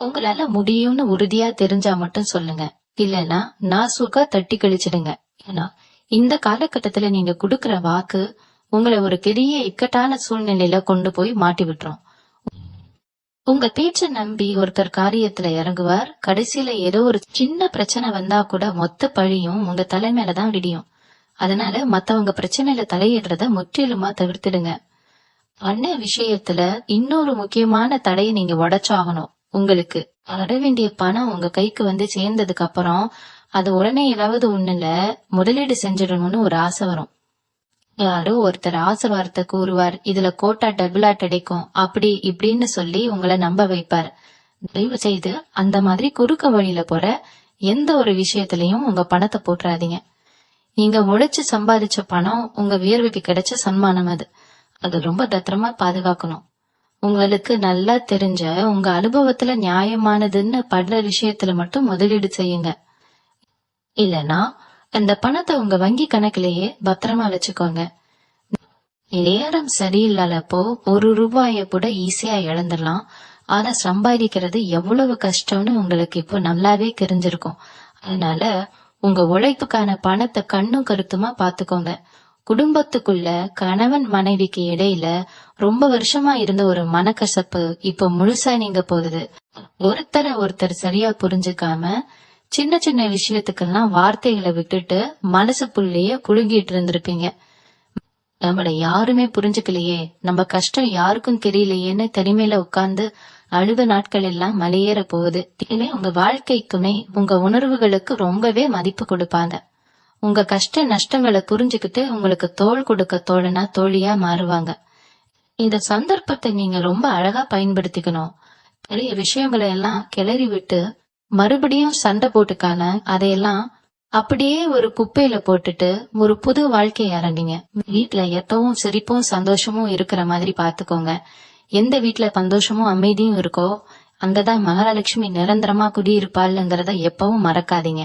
உங்களால முடியும்னு உறுதியா தெரிஞ்சா மட்டும் சொல்லுங்க, இல்லைன்னா நாசூக்கா தட்டி கழிச்சிடுங்க. ஏன்னா இந்த காலகட்டத்துல நீங்க கொடுக்கற வாக்கு உங்களை ஒரு பெரிய இக்கட்டான சூழ்நிலையில கொண்டு போய் மாட்டி விட்டுரும். உங்க பேச்ச நம்பி ஒருத்தர் காரியத்துல இறங்குவார். கடைசியில ஏதோ ஒரு சின்ன பிரச்சனை வந்தா கூட மொத்த பழியும் உங்க தலைமையிலதான் விடியும். அதனால மத்தவங்க பிரச்சனையில தலையிடுறத முற்றிலுமா தவிர்த்திடுங்க. அண்ண விஷயத்துல இன்னொரு முக்கியமான தடையை நீங்க உடைச்சாகணும். உங்களுக்கு வர வேண்டிய பணம் உங்க கைக்கு வந்து சேர்ந்ததுக்கு அப்புறம் அது உடனே ஏதாவது ஒண்ணுல முதலீடு செஞ்சிடணும்னு ஒரு ஆசை வரும். யாரோ ஒருத்தர் ஆசை வார்த்தை கூறுவார், இதுல கோட்டா டபுளா கிடைக்கும், அப்படி இப்படின்னு சொல்லி உங்களை நம்ப வைப்பார். தயவு செய்து அந்த மாதிரி குறுக்க வழியில போற எந்த ஒரு விஷயத்திலையும் உங்க பணத்தை போட்டுறாதீங்க. நீங்க உழைச்சு சம்பாதிச்ச பணம் உங்க வியர்வைக்கு கிடைச்ச சன்மானம். அது ரொம்ப பத்திரமா பாதுகாக்கணும். உங்களுக்கு நல்லா தெரிஞ்ச உங்க அனுபவத்துல நியாயமானதுன்னு படுற விஷயத்துல மட்டும் முதலீடு செய்யுங்க. இல்லனா அந்த பணத்தை உங்க வங்கி கணக்கிலேயே பத்திரமா வச்சுக்கோங்க. நேரம் சரியில்லாதப்போ 1 ரூபாய கூட ஈஸியா இழந்துடலாம். ஆனா சம்பாதிக்கிறது எவ்வளவு கஷ்டம்னு உங்களுக்கு இப்போ நல்லாவே தெரிஞ்சிருக்கும். அதனால உங்க உழைப்புக்கான பணத்தை கண்ணும் கருத்துமா பாத்துக்கோங்க. குடும்பத்துக்குள்ள கணவன் மனைவிக்கு இடையில ரொம்ப வருஷமா இருந்த ஒரு மனக்கசப்பு இப்ப முழுசா நீங்க போகுது. ஒருத்தர் சரியா புரிஞ்சுக்காம சின்ன சின்ன விஷயத்துக்கெல்லாம் வார்த்தைகளை விட்டுட்டு மனசுக்குள்ளேயே குலுங்கிட்டு இருந்திருப்பீங்க. நம்மள யாருமே புரிஞ்சுக்கலையே, நம்ம கஷ்டம் யாருக்கும் தெரியலையேன்னு தனிமையில உட்கார்ந்து அழுத நாட்கள் எல்லாம் மலையேற போகுது. இனிமே உங்க வாழ்க்கை துணை உங்க உணர்வுகளுக்கு ரொம்பவே மதிப்பு கொடுப்பாங்க. உங்க கஷ்ட நஷ்டங்களை புரிஞ்சுக்கிட்டு உங்களுக்கு தோள் கொடுக்க தோழனா தோழியா மாறுவாங்க. இந்த சந்தர்ப்பத்தை நீங்க ரொம்ப அழகா பயன்படுத்திக்கணும். பெரிய விஷயங்களை எல்லாம் கிளறி விட்டு மறுபடியும் சண்டை போட்டுக்கான அதையெல்லாம் அப்படியே ஒரு குப்பையில போட்டுட்டு ஒரு புது வாழ்க்கையை ஆரம்பிங்க. வீட்டுல எப்பவும் சிரிப்பும் சந்தோஷமும் இருக்கிற மாதிரி பாத்துக்கோங்க. எந்த வீட்டுல சந்தோஷமும் அமைதியும் இருக்கோ அங்கதான் மகாலட்சுமி நிரந்தரமா குடியிருப்பாள்ங்கிறத எப்பவும் மறக்காதீங்க.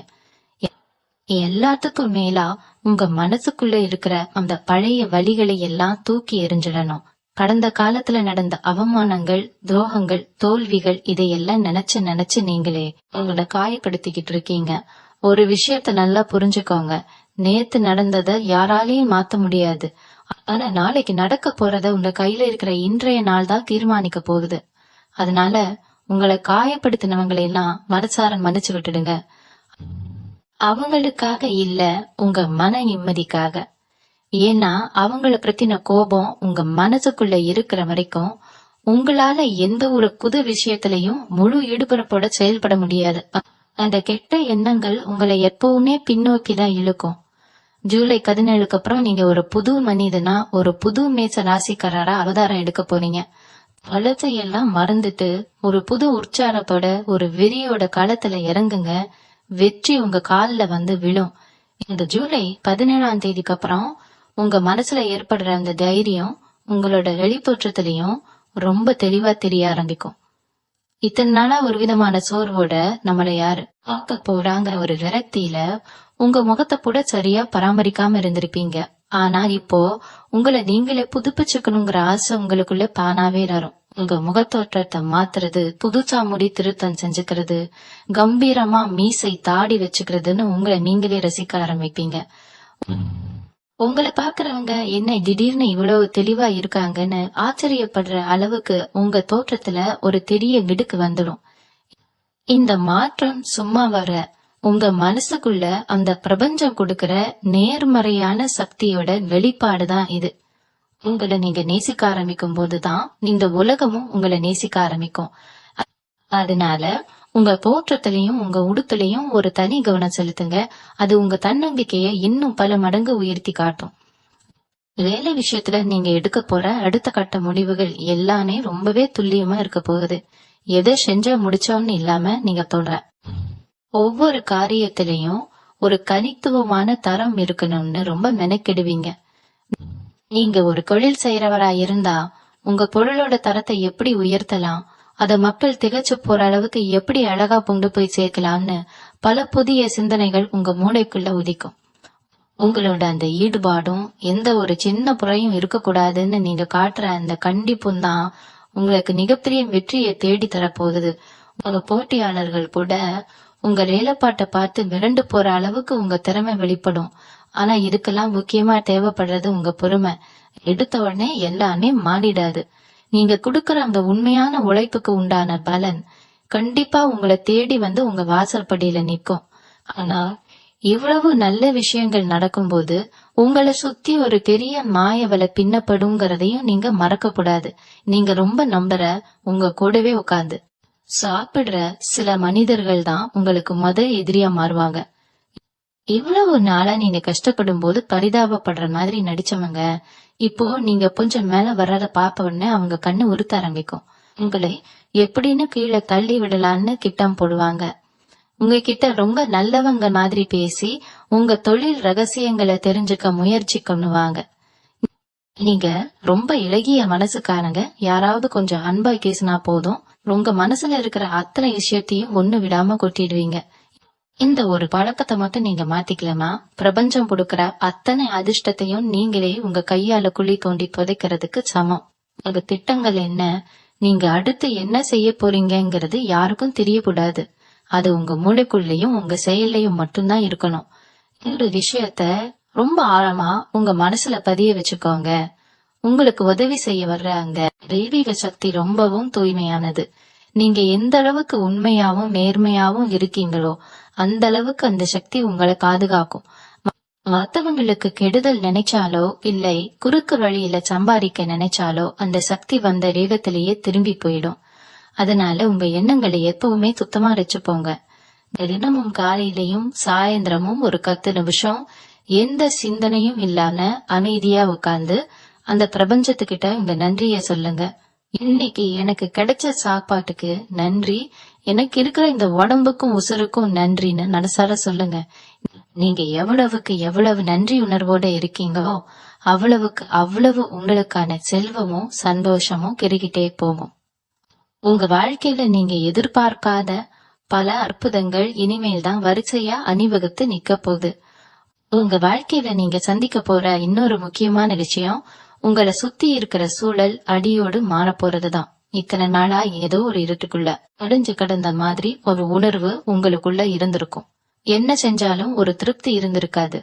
எல்லாத்துக்கும் மேலா உங்க மனசுக்குள்ள இருக்கிற அந்த பழைய வலிகளை எல்லாம் தூக்கி எறிஞ்சிடணும். கடந்த காலத்துல நடந்த அவமானங்கள், துரோகங்கள், தோல்விகள் இதையெல்லாம் நினைச்சு நீங்களே உங்களை காயப்படுத்திக்கிட்டு இருக்கீங்க. ஒரு விஷயத்த நல்லா புரிஞ்சுக்கோங்க. நேத்து நடந்தத யாராலையும் மாத்த முடியாது. ஆனா நாளைக்கு நடக்க போறத உங்க கையில இருக்கிற இன்றைய நாள் தான் தீர்மானிக்க போகுது. அதனால உங்களை காயப்படுத்தினவங்களை எல்லாம் மனசார மன்னிச்சு விட்டுடுங்க. அவங்களுக்காக இல்ல, உங்க மன நிம்மதிக்காக. ஏன்னா அவங்கள பத்தின கோபம் உங்க மனசுக்குள்ள இருக்கிற வரைக்கும் உங்களால எந்த ஒரு புது விஷயத்திலையும் முழு ஈடுபடப்போட செயல்பட முடியாது. அந்த கெட்ட எண்ணங்கள் உங்களை எப்பவுமே பின்னோக்கி தான் இழுக்கும். ஜூலை 17க்கு அப்புறம் நீங்க ஒரு புது மனிதனா, ஒரு புது மேச ராசிக்காரரா அவதாரம் எடுக்க போறீங்க. பழத்தையெல்லாம் மறந்துட்டு ஒரு புது உற்சாகத்தோட ஒரு வெறியோட களத்துல இறங்குங்க. வெற்றி உங்க கால்ல வந்து விழும். இந்த ஜூலை 17ஆம் தேதிக்கு அப்புறம் உங்க மனசுல ஏற்படுற அந்த தைரியம் உங்களோட வெளித்தோற்றத்திலையும் ரொம்ப தெளிவா தெரிய ஆரம்பிக்கும். இத்தனை நாளா ஒரு விதமான சோர்வோட நம்மள யாரு பார்க்க போறாங்கிற ஒரு விரக்தியில உங்க முகத்தை கூட சரியா பராமரிக்காம இருந்திருப்பீங்க. ஆனா இப்போ உங்களை நீங்களே புதுப்பிச்சுக்கணுங்கிற ஆசை உங்களுக்குள்ள தானாவே வரும். உங்க முகத்தோற்றத்தை மாத்துறது, புதுசா முடி திருத்தம் செஞ்சுக்கிறது, கம்பீரமா மீசை தாடி வச்சுக்கிறதுன்னு உங்களை நீங்களே ரசிக்க ஆரம்பிப்பீங்க. உங்களை பாக்குறவங்க என்ன திடீர்னு இவ்வளவு தெளிவா இருக்காங்கன்னு ஆச்சரியப்படுற அளவுக்கு உங்க தோற்றத்துல ஒரு பெரிய கிடுக்கு வந்துடும். இந்த மாற்றம் சும்மா வர உங்க மனசுக்குள்ள அந்த பிரபஞ்சம் கொடுக்கிற நேர்மறையான சக்தியோட வெளிப்பாடுதான் இது. உங்களை நீங்க நேசிக்க ஆரம்பிக்கும் போதுதான் இந்த உலகமும் உங்களை நேசிக்க ஆரம்பிக்கும். அதனால உங்க தோற்றத்திலையும் உங்க உடுத்துலையும் ஒரு தனி கவனம் செலுத்துங்க. அது உங்க தன்னம்பிக்கைய இன்னும் பல மடங்கு உயர்த்தி காட்டும். வேலை விஷயத்துல நீங்க எடுக்க போற அடுத்த கட்ட முடிவுகள் எல்லாமே ரொம்பவே துல்லியமா இருக்க போகுது. எதை செஞ்சா முடிச்சோம்னு இல்லாம நீங்க சொல்ற ஒவ்வொரு காரியத்திலையும் ஒரு தனித்துவமான தரம் இருக்கணும்னு ரொம்ப மெனக்கெடுவீங்க. நீங்க ஒரு தொழில் செய்யறவரா இருந்தா உங்க பொருளோட தரத்தை எப்படி உயர்த்தலாம், அத மக்கள் திகச்சு போற அளவுக்கு எப்படி அழகா கொண்டு போய் சேர்க்கலாம்னு பல புதிய சிந்தனைகள் உங்க மூளைக்குள்ள உதிக்கும். உங்களோட அந்த ஈடுபாடும் எந்த ஒரு சின்ன புறையும் இருக்கக்கூடாதுன்னு நீங்க காட்டுற அந்த கண்டிப்பும் தான் உங்களுக்கு மிகப்பெரிய வெற்றியை தேடி தரப்போகுது. உங்க போட்டியாளர்கள் கூட உங்க வேலைப்பாட்டை பார்த்து மிரண்டு போற அளவுக்கு உங்க திறமை வெளிப்படும். ஆனா இதுக்கெல்லாம் முக்கியமா தேவைப்படுறது உங்க பொறுமை. எடுத்த உடனே எல்லாமே மாறிடாது. நீங்க கொடுக்கற அந்த உண்மையான உழைப்புக்கு உண்டான பலன் கண்டிப்பா உங்களை தேடி வந்து உங்க வாசற்படியில நிற்கும். ஆனா இவ்வளவு நல்ல விஷயங்கள் நடக்கும்போது உங்களை சுத்தி ஒரு பெரிய மாயவலை பின்னப்படுங்கிறதையும் நீங்க மறக்க கூடாது. நீங்க ரொம்ப நம்புற உங்க கூடவே உட்கார்ந்து சாப்பிடுற சில மனிதர்கள் தான் உங்களுக்கு எதிரியா மாறுவாங்க. இவ்வளவு நாளா நீங்க கஷ்டப்படும் போது பரிதாபப்படுற மாதிரி நடிச்சவங்க இப்போ நீங்க கொஞ்சம் மேல வர்றத பார்த்த உடனே அவங்க கண்ணு உறுத்த ஆரம்பிக்கும். உங்களை எப்படின்னு கீழே தள்ளி விடலான்னு கிட்டம் போடுவாங்க. உங்ககிட்ட ரொம்ப நல்லவங்க மாதிரி பேசி உங்க தொழில் ரகசியங்களை தெரிஞ்சுக்க முயற்சி பண்ணுவாங்க. நீங்க ரொம்ப இளகிய மனசுக்காரங்க. யாராவது கொஞ்சம் அன்பா பேசினா போதும் உங்க மனசுல இருக்கிற அத்தனை விஷயத்தையும் ஒண்ணு விடாம கொட்டிடுவீங்க. இந்த ஒரு பழக்கத்தை மட்டும் நீங்க மாத்திக்கலமா பிரபஞ்சம் கொடுக்கற அத்தனை அதிர்ஷ்டத்தையும் நீங்களே உங்க கையால குழி தோண்டி புதைக்கிறதுக்கு சமம். உங்க திட்டங்கள் என்ன, நீங்க அடுத்து என்ன செய்ய போறீங்கிறது யாருக்கும் தெரியக்கூடாது. அது உங்க மூளைக்குள்ளேயும் உங்க செயல்லையும் மட்டும்தான் இருக்கணும். இந்த விஷயத்த ரொம்ப ஆழமா உங்க மனசுல பதிய வச்சுக்கோங்க. உங்களுக்கு உதவி செய்ய வர்ற அங்க தெய்வீக சக்தி ரொம்பவும் தூய்மையானது. நீங்க எந்த அளவுக்கு உண்மையாவும் நேர்மையாவும் இருக்கீங்களோ அந்த அளவுக்கு அந்த சக்தி உங்களை பாதுகாக்கும். மத்தவங்களுக்கு கெடுதல் நினைச்சாலோ இல்லை குறுக்கு வழியில சம்பாதிக்க நினைச்சாலோ அந்த சக்தி வந்த வேகத்திலேயே திரும்பி போயிடும். அதனால உங்க எண்ணங்களை எப்பவுமே சுத்தமா வச்சுப்போங்க. தினமும் காலையிலையும் சாயந்திரமும் ஒரு 10 நிமிஷம் எந்த சிந்தனையும் இல்லாம அமைதியா உட்கார்ந்து அந்த பிரபஞ்சத்துக்கிட்ட உங்க நன்றிய சொல்லுங்க. இன்னைக்கு எனக்கு கிடைச்ச சாப்பாட்டுக்கு நன்றி, எனக்கு இருக்கிற இந்த உடம்புக்கும் உசுருக்கும் நன்றின்னு மனசார சொல்லுங்க. நீங்க எவ்வளவுக்கு எவ்வளவு நன்றி உணர்வோட இருக்கீங்களோ அவ்வளவுக்கு அவ்வளவு உங்களுக்கான செல்வமும் சந்தோஷமும் பெருகிட்டே போகும். உங்க வாழ்க்கையில நீங்க எதிர்பார்க்காத பல அற்புதங்கள் இனிமேல் தான் வரிசையா அணிவகுத்து நிக்க போகுது. உங்க வாழ்க்கையில நீங்க சந்திக்க போற இன்னொரு முக்கியமான விஷயம் உங்களை சுத்தி இருக்கிற சூழல் அடியோடு மாற போறதுதான். இத்தனை நாளா ஏதோ ஒரு இருட்டுக்குள்ள அடைஞ்சு கிடந்த மாதிரி ஒரு உணர்வு உங்களுக்குள்ள இருந்திருக்கும். என்ன செஞ்சாலும் ஒரு திருப்தி இருந்திருக்காது.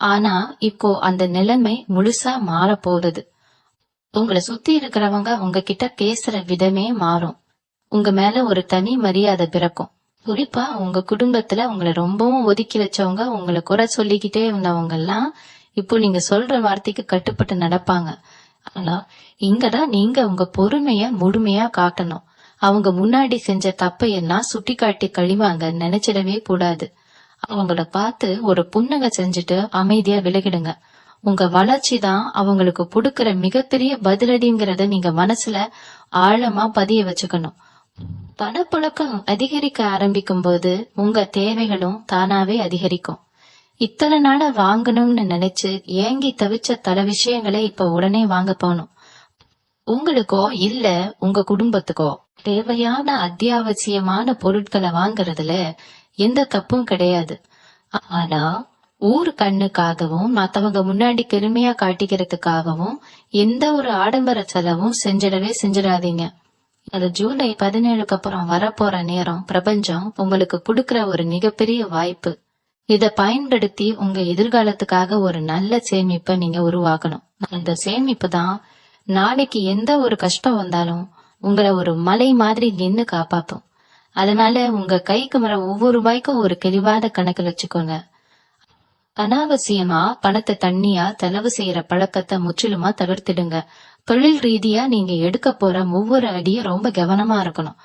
ஆனா இப்போ அந்த நிலைமை முழுசா மாற போகுது. உங்களை சுத்தி இருக்கிறவங்க உங்ககிட்ட பேசுற விதமே மாறும். உங்க மேல ஒரு தனி மரியாதை பிறக்கும். குறிப்பா உங்க குடும்பத்துல உங்களை ரொம்பவும் ஒதுக்கி வச்சவங்க, உங்களை குறை சொல்லிக்கிட்டே இருந்தவங்க எல்லாம் இப்போ நீங்க சொல்ற வார்த்தைக்கு கட்டுப்பட்டு நடப்பாங்க. ஆனா இங்கதான் நீங்க உங்க பொறுமைய முழுமையா காட்டணும். அவங்க முன்னாடி செஞ்ச தப்பையெல்லாம் சுட்டி காட்டி கழிவாங்க நினைச்சிடவே கூடாது. அவங்கள பார்த்து ஒரு புன்னகை செஞ்சுட்டு அமைதியா விலகிடுங்க. உங்க வளர்ச்சி தான் அவங்களுக்கு கொடுக்கிற மிகப்பெரிய பதிலடிங்கிறத நீங்க மனசுல ஆழமா பதிய வச்சுக்கணும். பணப்புழக்கம் அதிகரிக்க ஆரம்பிக்கும் போது உங்க தேவைகளும் தானாவே அதிகரிக்கும். இத்தனை நாள வாங்கணும்னு நினைச்சு ஏங்கி தவிச்ச பல விஷயங்களை இப்ப உடனே வாங்க போகணும். உங்களுக்கோ இல்ல உங்க குடும்பத்துக்கோ தேவையான அத்தியாவசியமான பொருட்களை வாங்குறதுல எந்த தப்பும் கிடையாது. ஆனா ஊர் கண்ணுக்காகவும் மத்தவங்க முன்னாடி பெருமையா காட்டிக்கிறதுக்காகவும் எந்த ஒரு ஆடம்பர செலவும் செஞ்சிடாதீங்க. அது ஜூலை 17க்கு அப்புறம் வரப்போற நேரம் பிரபஞ்சம் உங்களுக்கு கொடுக்கிற ஒரு மிகப்பெரிய வாய்ப்பு. இத பயன்படுத்தி உங்க எதிர்காலத்துக்காக ஒரு நல்ல சேமிப்பை நீங்க உருவாக்கணும். அந்த சேமிப்பு தான் நாளைக்கு எந்த ஒரு கஷ்டம் வந்தாலும் உங்களை ஒரு மலை மாதிரி நின்னு காப்பாத்தும். அதனால உங்க கைக்கு வர ஒவ்வொரு ரூபாய்க்கும் ஒரு தெளிவாத கணக்கு வச்சுக்கோங்க. அனாவசியமா பணத்தை தண்ணியா செலவு செய்யற பழக்கத்தை முற்றிலுமா தவிர்த்திடுங்க. தொழில் ரீதியா நீங்க எடுக்க போற ஒவ்வொரு அடியும் ரொம்ப கவனமா இருக்கணும்.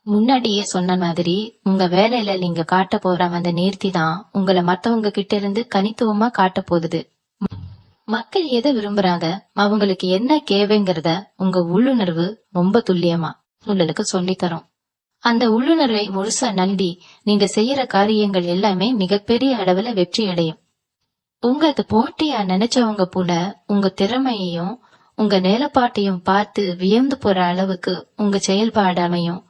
முன்னாடியே சொன்ன மாதிரி உங்க வேலையில நீங்க காட்ட போற அந்த நேர்த்தி தான் உங்களை மத்தவங்க கிட்ட இருந்து தனித்துவமா காட்ட போகுது. மக்கள் எதை விரும்புறாங்க, அவங்களுக்கு என்ன தேவைங்கிறத உங்க உள்ளுணர்வு ரொம்ப துல்லியமா உங்களுக்கு சொல்லித்தரும். அந்த உள்ளுணர்வை முழுசா நம்பி நீங்க செய்யற காரியங்கள் எல்லாமே மிகப்பெரிய அளவுல வெற்றி அடையும். உங்களுக்கு போட்டியா நினைச்சவங்க கூட உங்க திறமையையும் உங்க நிலப்பாட்டையும் பார்த்து வியந்து போற அளவுக்கு உங்க செயல்பாடு அமையும்.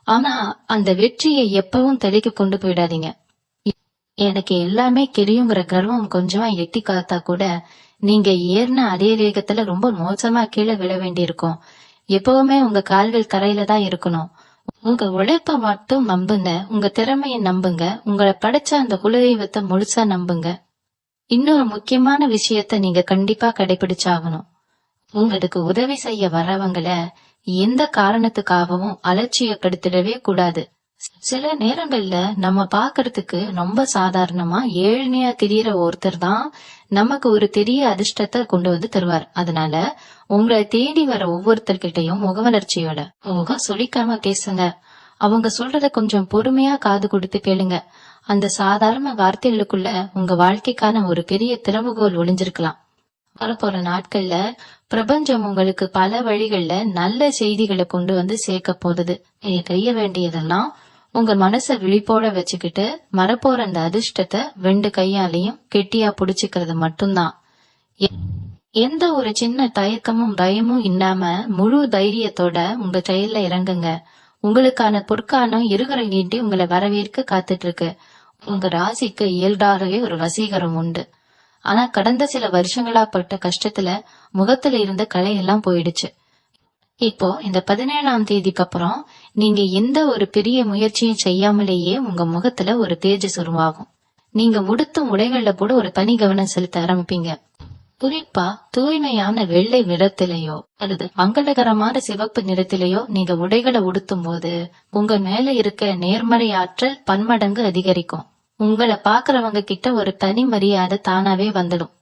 ஆனா அந்த வெற்றியை எப்பவும் தெளிக்க கொண்டு போயிடாதீங்க. எனக்கு எல்லாமே தெரியுங்கிற கர்வம் கொஞ்சமா எட்டி காத்தா கூட நீங்க ஏறின அதே வேகத்துல ரொம்ப மோசமா கீழே விழ வேண்டி இருக்கும். எப்பவுமே உங்க கால்கள் தரையில தான் இருக்கணும். உங்க உழைப்ப மட்டும் நம்புங்க, உங்க திறமைய நம்புங்க, உங்களை படைச்ச அந்த குலதெய்வத்தை முழுசா நம்புங்க. இன்னொரு முக்கியமான விஷயத்த நீங்க கண்டிப்பா கடைபிடிச்சாகணும். உங்களுக்கு உதவி செய்ய வரவங்கள எந்த காரணத்துக்காகவும் அலட்சியப்படுத்திடவே கூடாது. சில நேரங்கள்ல நம்ம பாக்குறதுக்கு ரொம்ப சாதாரணமா ஏழ்மையா தெரியற ஒருத்தர் தான் நமக்கு ஒரு பெரிய அதிர்ஷ்டத்தை கொண்டு வந்து தருவார். அதனால உங்களை தேடி வர ஒவ்வொருத்தர்கிட்டையும் முகவளர்ச்சியோட முகம் சுளிக்காம பேசுங்க. அவங்க சொல்றத கொஞ்சம் பொறுமையா காது கொடுத்து கேளுங்க. அந்த சாதாரண வார்த்தைகளுக்குள்ள உங்க வாழ்க்கைக்கான ஒரு பெரிய திறவுகோல் ஒளிஞ்சிருக்கலாம். வரப்போற நாட்கள்ல பிரபஞ்சம் உங்களுக்கு பல வழிகள்ல நல்ல செய்திகளை கொண்டு வந்து சேர்க்க போகுது. நீங்க செய்ய வேண்டியதெல்லாம் உங்க மனச விழிப்போட வச்சுக்கிட்டு வரப்போற அந்த அதிர்ஷ்டத்தை 2 கையாலையும் கெட்டியா புடிச்சுக்கிறது மட்டும்தான். எந்த ஒரு சின்ன தயக்கமும் பயமும் இல்லாம முழு தைரியத்தோட உங்க செயல்ல இறங்குங்க. உங்களுக்கான பொற்காலம் இருகரை நீட்டி உங்களை வரவேற்க காத்துட்டு இருக்கு. உங்க ராசிக்கு இயல்பாகவே ஒரு வசீகரம் உண்டு. ஆனா கடந்த சில வருஷங்களா பட்ட கஷ்டத்துல முகத்துல இருந்த கலையெல்லாம் போயிடுச்சு. இப்போ இந்த 17ஆம் தேதிக்கு அப்புறம் நீங்க எந்த ஒரு பெரிய முயற்சியும் செய்யாமலேயே உங்க முகத்துல ஒரு தேஜஸ் உருவாகும். நீங்க உடுத்தும் உடைகள்ல கூட ஒரு தனி கவனம் செலுத்த ஆரம்பிப்பீங்க. குறிப்பா தூய்மையான வெள்ளை நிறத்திலேயோ அல்லது மங்களகரமான சிவப்பு நிறத்திலேயோ நீங்க உடைகளை உடுத்தும் போது உங்க மேல இருக்க நேர்மறை ஆற்றல் பன்மடங்கு அதிகரிக்கும். உங்களை பாக்குறவங்க கிட்ட ஒரு தனி மரியாதை தானாவே வந்துடும்.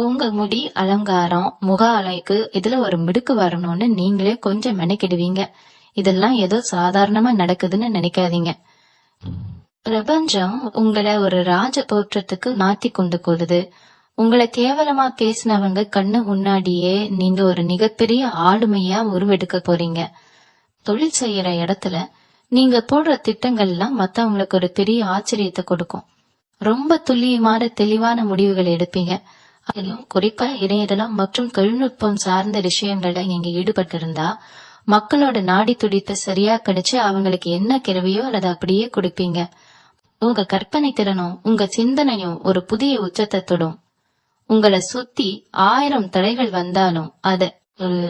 உங்க முடி அலங்காரம் முக அலைக்கு இதுல ஒரு மிடுக்கு வரணும்னு நீங்களே கொஞ்சம் மெனக்கிடுவீங்க. இதெல்லாம் ஏதோ சாதாரணமா நடக்குதுன்னு நினைக்காதீங்க. பிரபஞ்சம் உங்களை ஒரு ராஜ தோற்றத்துக்கு மாத்தி கொண்டு கொள்ளுது. உங்களை கேவலமா பேசினவங்க கண்ணு முன்னாடியே நீங்க ஒரு மிகப்பெரிய ஆளுமையா உருவெடுக்க போறீங்க. தொழில் செய்யற இடத்துல நீங்க போடுற திட்டங்கள் எல்லாம் மத்தவங்களுக்கு ஒரு பெரிய ஆச்சரியத்தை கொடுக்கும். ரொம்ப துல்லியமான தெளிவான முடிவுகள் எடுப்பீங்க. அதிலும் குறிப்பா இணையதளம் மற்றும் தொழில்நுட்பம் சார்ந்த விஷயங்கள்ல நீங்க ஈடுபட்டு இருந்தா மக்களோட நாடி துடிப்பை சரியா கணிச்சு அவங்களுக்கு என்ன கிழவியோ அல்லது அப்படியே கொடுப்பீங்க. உங்க கற்பனை திறனும் உங்க சிந்தனையும் ஒரு புதிய உச்சத்தை தொடும். உங்களை சுத்தி 1000 தடைகள் வந்தாலும் அத ஒரு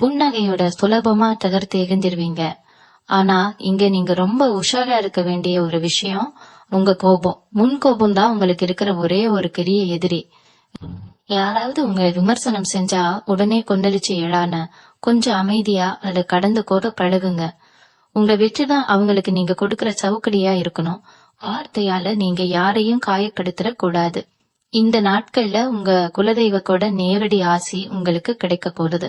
புன்னகையோட சுலபமா தகர்த்து எகிஞ்சிருவீங்க. ஆனா இங்க நீங்க ரொம்ப உஷாரா இருக்க வேண்டிய ஒரு விஷயம், உங்க கோபம். முன் கோபம் தான் உங்களுக்கு இருக்கிற ஒரே ஒரு பெரிய எதிரி. யாராவது உங்களை விமர்சனம் செஞ்சா உடனே கொந்தளிச்சு எழான கொஞ்சம் அமைதியா அதை கடந்து கூட பழகுங்க. உங்க வெற்றிதான் அவங்களுக்கு நீங்க கொடுக்கற சவுக்கடியா இருக்கணும். வார்த்தையால நீங்க யாரையும் காயப்படுத்திட கூடாது. இந்த நாட்கள்ல உங்க குலதெய்வத்தோட நேரடி ஆசி உங்களுக்கு கிடைக்க போகுது.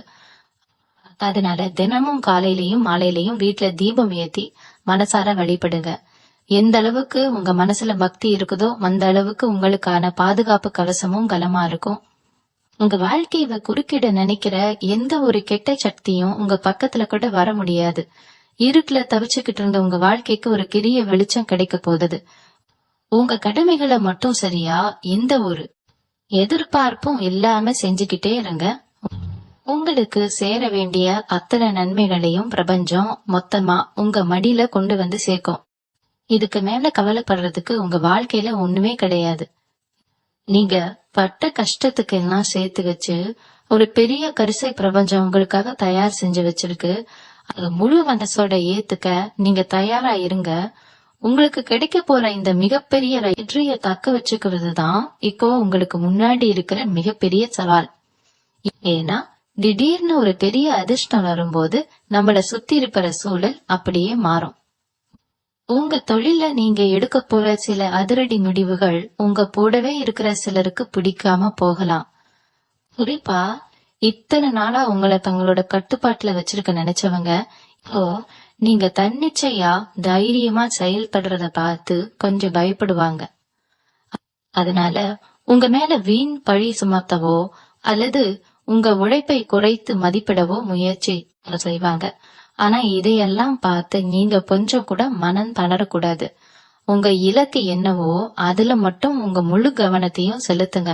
அதனால தினமும் காலையிலயும் மாலையிலயும் வீட்டுல தீபம் ஏத்தி மனசார வழிபடுங்க. எந்த அளவுக்கு உங்க மனசுல பக்தி இருக்குதோ அந்த அளவுக்கு உங்களுக்கான பாதுகாப்பு கவசமும் கலமா இருக்கும். உங்க வாழ்க்கையில குறுக்கிட நினைக்கிற எந்த ஒரு கெட்ட சக்தியும் உங்க பக்கத்துல கூட வர முடியாது. இருட்டுல தவிச்சுக்கிட்டு இருந்த உங்க வாழ்க்கைக்கு ஒரு பெரிய வெளிச்சம் கிடைக்க போகுது. உங்க கடமைகளை மட்டும் சரியா எந்த ஒரு எதிர்பார்ப்பும் இல்லாம செஞ்சுக்கிட்டே இருங்க. உங்களுக்கு சேர வேண்டிய அத்தனை நன்மைகளையும் பிரபஞ்சம் மொத்தமா உங்க மடியில கொண்டு வந்து சேர்க்கும். இதுக்கு மேல கவலைப்படுறதுக்கு உங்க வாழ்க்கையில ஒண்ணுமே கிடையாது. நீங்க பட்ட கஷ்டத்துக்கு எல்லாம் சேர்த்து வச்சு ஒரு பெரிய கரிசை பிரபஞ்சம் உங்களுக்காக தயார் செஞ்சு வச்சிருக்கு. அது முழு மனசோட ஏத்துக்க நீங்க தயாரா இருங்க. உங்களுக்கு கிடைக்க போற இந்த மிகப்பெரிய வெற்றியை தக்க வச்சுக்கிறது தான் இப்போ உங்களுக்கு முன்னாடி இருக்கிற மிகப்பெரிய சவால். ஏன்னா திடீர்னு ஒரு பெரிய அதிர்ஷ்டம் வரும்போது நம்மள சுத்தி இருக்கிற சூழல் அப்படியே மாறும். உங்க தொழில நீங்க எடுக்க போற சில அதிரடி முடிவுகள் உங்க கூடவே இருக்கிற சிலருக்கு பிடிக்காம போகலாம். குறிப்பா இத்தனை நாளா உங்களை தங்களோட கட்டுப்பாட்டுல வச்சிருக்க நினைச்சவங்க இப்போ நீங்க தன்னிச்சையா தைரியமா செயல்படுறத பார்த்து கொஞ்சம் பயப்படுவாங்க. அதனால உங்க மேல வீண் பழி சுமத்தவோ அல்லது உங்க உழைப்பை குறைத்து மதிப்பிடவோ முயற்சி செய்வாங்க. ஆனா இதையெல்லாம் பார்த்து நீங்க கொஞ்சம் கூட மனம் தளரக்கூடாது. உங்க இலக்கு என்னவோ அதுல மட்டும் உங்க முழு கவனத்தையும் செலுத்துங்க.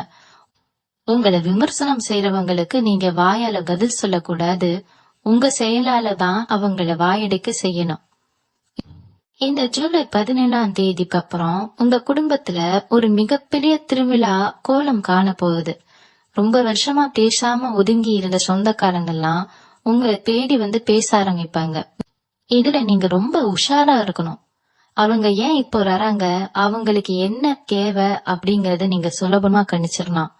உங்களை விமர்சனம் செய்யறவங்களுக்கு நீங்க வாயால பதில் சொல்லக்கூடாது. உங்க செயலால தான் அவங்கள வாயடைக்க செய்யணும். இந்த ஜூலை 17ஆம் தேதிக்கு அப்புறம் உங்க குடும்பத்துல ஒரு மிகப்பெரிய திருவிழா கோலம் காண போகுது. ரொம்ப வருஷமா பேசாம ஒதுங்கி இருந்த சொந்தக்காரங்கெல்லாம் உங்களை தேடி வந்து பேச ஆரம்பிப்பாங்க. இதுல நீங்க ரொம்ப உஷாரா இருக்கணும். அவங்க ஏன் இப்போ வராங்க, அவங்களுக்கு என்ன தேவை அப்படிங்கறத நீங்க சுலபமா கணிச்சிடலாம்.